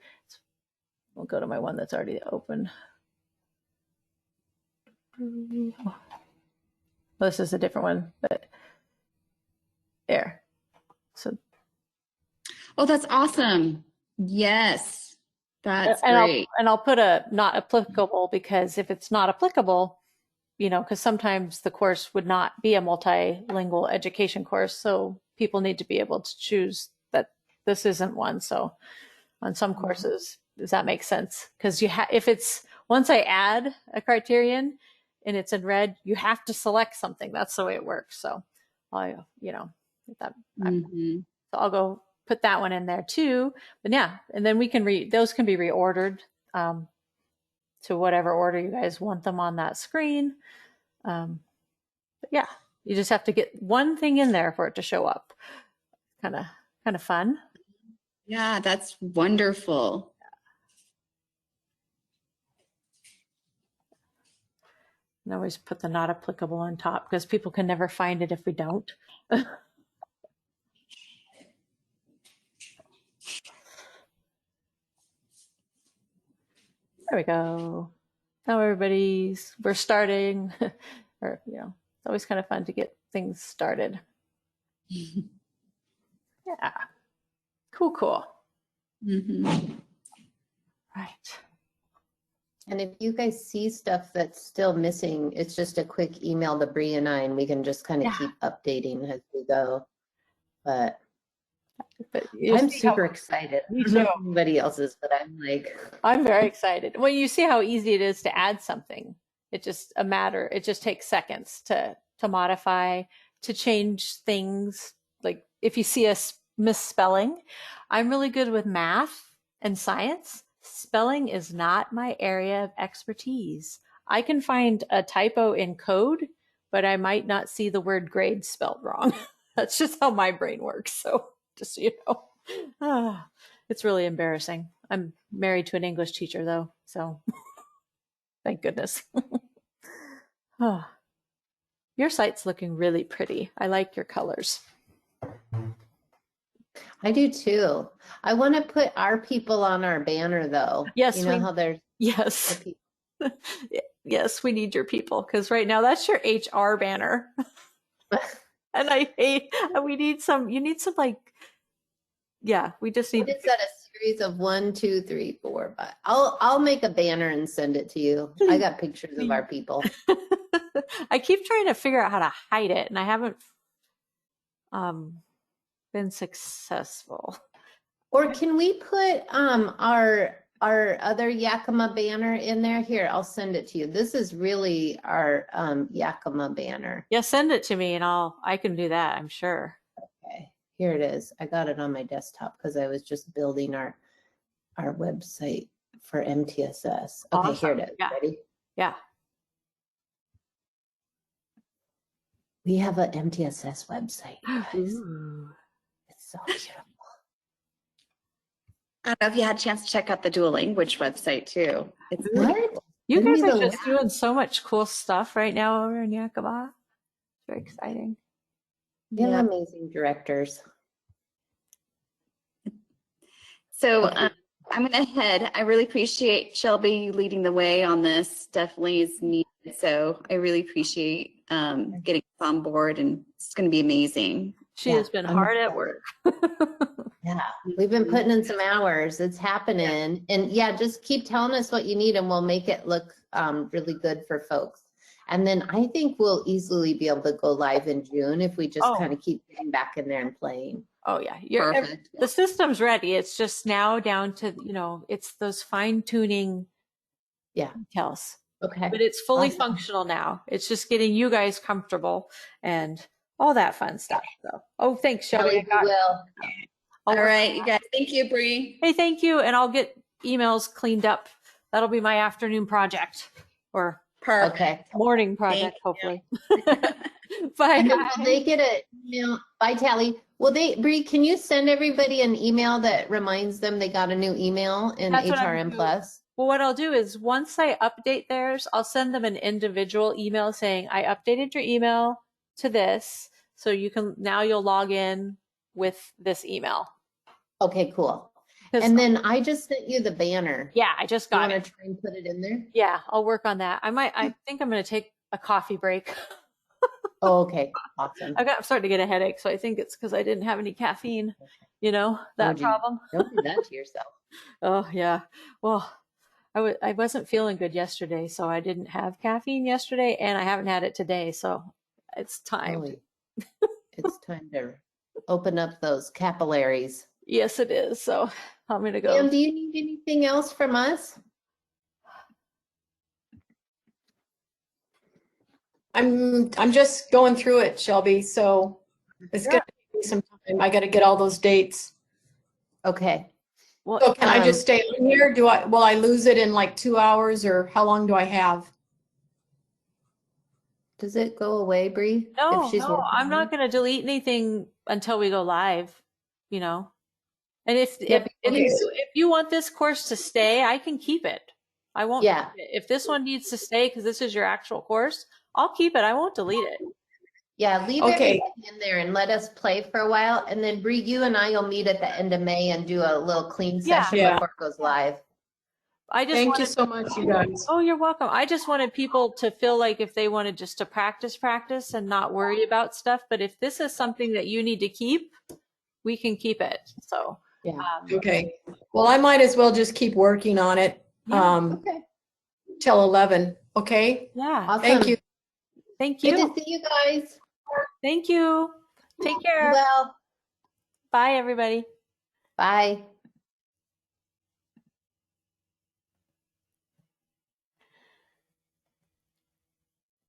We'll go to my one that's already open. Well, this is a different one, but there. So. Oh, that's awesome. Yes, that's great. I'll put a not applicable because if it's not applicable, because sometimes the course would not be a multilingual education course. So people need to be able to choose that this isn't one. So on some courses, does that make sense? Because if it's, once I add a criterion and it's in red, you have to select something. That's the way it works. So so I'll go put that one in there too. But yeah, and then we can those can be reordered to whatever order you guys want them on that screen. But yeah, you just have to get one thing in there for it to show up. Kind of fun. Yeah, that's wonderful. And always put the not applicable on top because people can never find it if we don't. There we go. Now we're starting, or, it's always kind of fun to get things started. Yeah. Cool. Mm-hmm. Right. And if you guys see stuff that's still missing, it's just a quick email to Bree and I, and we can just kind of keep updating as we go. But I'm super excited. I don't know if anybody else is, but I'm very excited. Well, you see how easy it is to add something. It just takes seconds to modify, to change things. Like if you see a misspelling, I'm really good with math and science. Spelling is not my area of expertise. I can find a typo in code, but I might not see the word grade spelled wrong. That's just how my brain works. So just so you know, it's really embarrassing. I'm married to an English teacher though, so thank goodness. Your site's looking really pretty. I like your colors. I do too. I want to put our people on our banner though. Yes, You know we- how there's Yes. the people. Yes, we need your people because right now that's your HR banner. And I hate, we need some, you need some like, yeah, we just I need, just set a series of 1, 2, 3, 4, 5. I'll make a banner and send it to you. I got pictures of our people. I keep trying to figure out how to hide it and I haven't been successful. Or can we put our other Yakima banner in there? Here, I'll send it to you. This is really our Yakima banner. Yeah, send it to me and I can do that, I'm sure. Okay, here it is. I got it on my desktop because I was just building our website for MTSS. Okay, here it is. Yeah. Ready? Yeah. We have an MTSS website, you guys. Ooh. It's so beautiful. I don't know if you had a chance to check out the dual language website too. It's What? You Send me guys are the just doing so much cool stuff right now over in Yakima. Very exciting. We have Yeah. amazing directors. So Okay. I'm going to head. I really appreciate Shelby you leading the way on this. Definitely is needed. So I really appreciate getting us on board, and it's going to be amazing. She Yeah, has been I'm hard at excited. work. Yeah, we've been putting in some hours. It's happening. And yeah, just keep telling us what you need and we'll make it look really good for folks. And then I think we'll easily be able to go live in June if we just Oh. kind of keep getting back in there and playing. Oh yeah, Perfect. the system's ready. It's just now down to, it's those fine tuning Yeah. details. Okay. But it's fully Awesome. functional now. It's just getting you guys comfortable and all that fun stuff. So, thanks, Shelby. Kelly, we will. I'll All work right, on you that. guys. Thank you, Bree. Hey, thank you. And I'll get emails cleaned up. That'll be my afternoon project or Perfect. Okay. morning project, hopefully. Bye. And then will they get an email? Bye, Tally. Will they, Bree, can you send everybody an email that reminds them they got a new email in That's what I'm HRM doing. Plus? Well, what I'll do is once I update theirs, I'll send them an individual email saying, I updated your email to this. So now you'll log in with this email. Okay, cool. And then I just sent you the banner. Yeah, I just You got want it. to try and put it in there? Yeah, I'll work on that. I think I'm going to take a coffee break. Oh, okay. Awesome. I'm starting to get a headache. So I think it's because I didn't have any caffeine, that problem. Don't do that to yourself. Oh yeah. Well, I wasn't feeling good yesterday, so I didn't have caffeine yesterday and I haven't had it today. So it's time. It's time to open up those capillaries. Yes, it is. So I'm going to go. Pam, do you need anything else from us? I'm just going through it, Shelby, so it's gonna take me some time. I gotta get all those dates. Okay. Well, So can I just stay on here? Will I lose it in like 2 hours, or how long do I have? Does it go away, Bree? no, if she's working I'm on not it? going to delete anything until we go live, And if you want this course to stay, I can keep it. I won't. Yeah. If this one needs to stay because this is your actual course, I'll keep it. I won't delete it. Yeah, leave Okay. everything in there and let us play for a while. And then Bree, you and I will meet at the end of May and do a little clean Yeah. session Yeah. before it goes live. Thank you so much, you guys. Oh, you're welcome. I just wanted people to feel like if they wanted just to practice and not worry about stuff. But if this is something that you need to keep, we can keep it. So, Yeah. Okay. Well, I might as well just keep working on it Okay. till 11. Okay. yeah. Awesome. Thank you. Thank Good you. to see you guys. Thank you. Take care. Well, Bye, everybody. bye.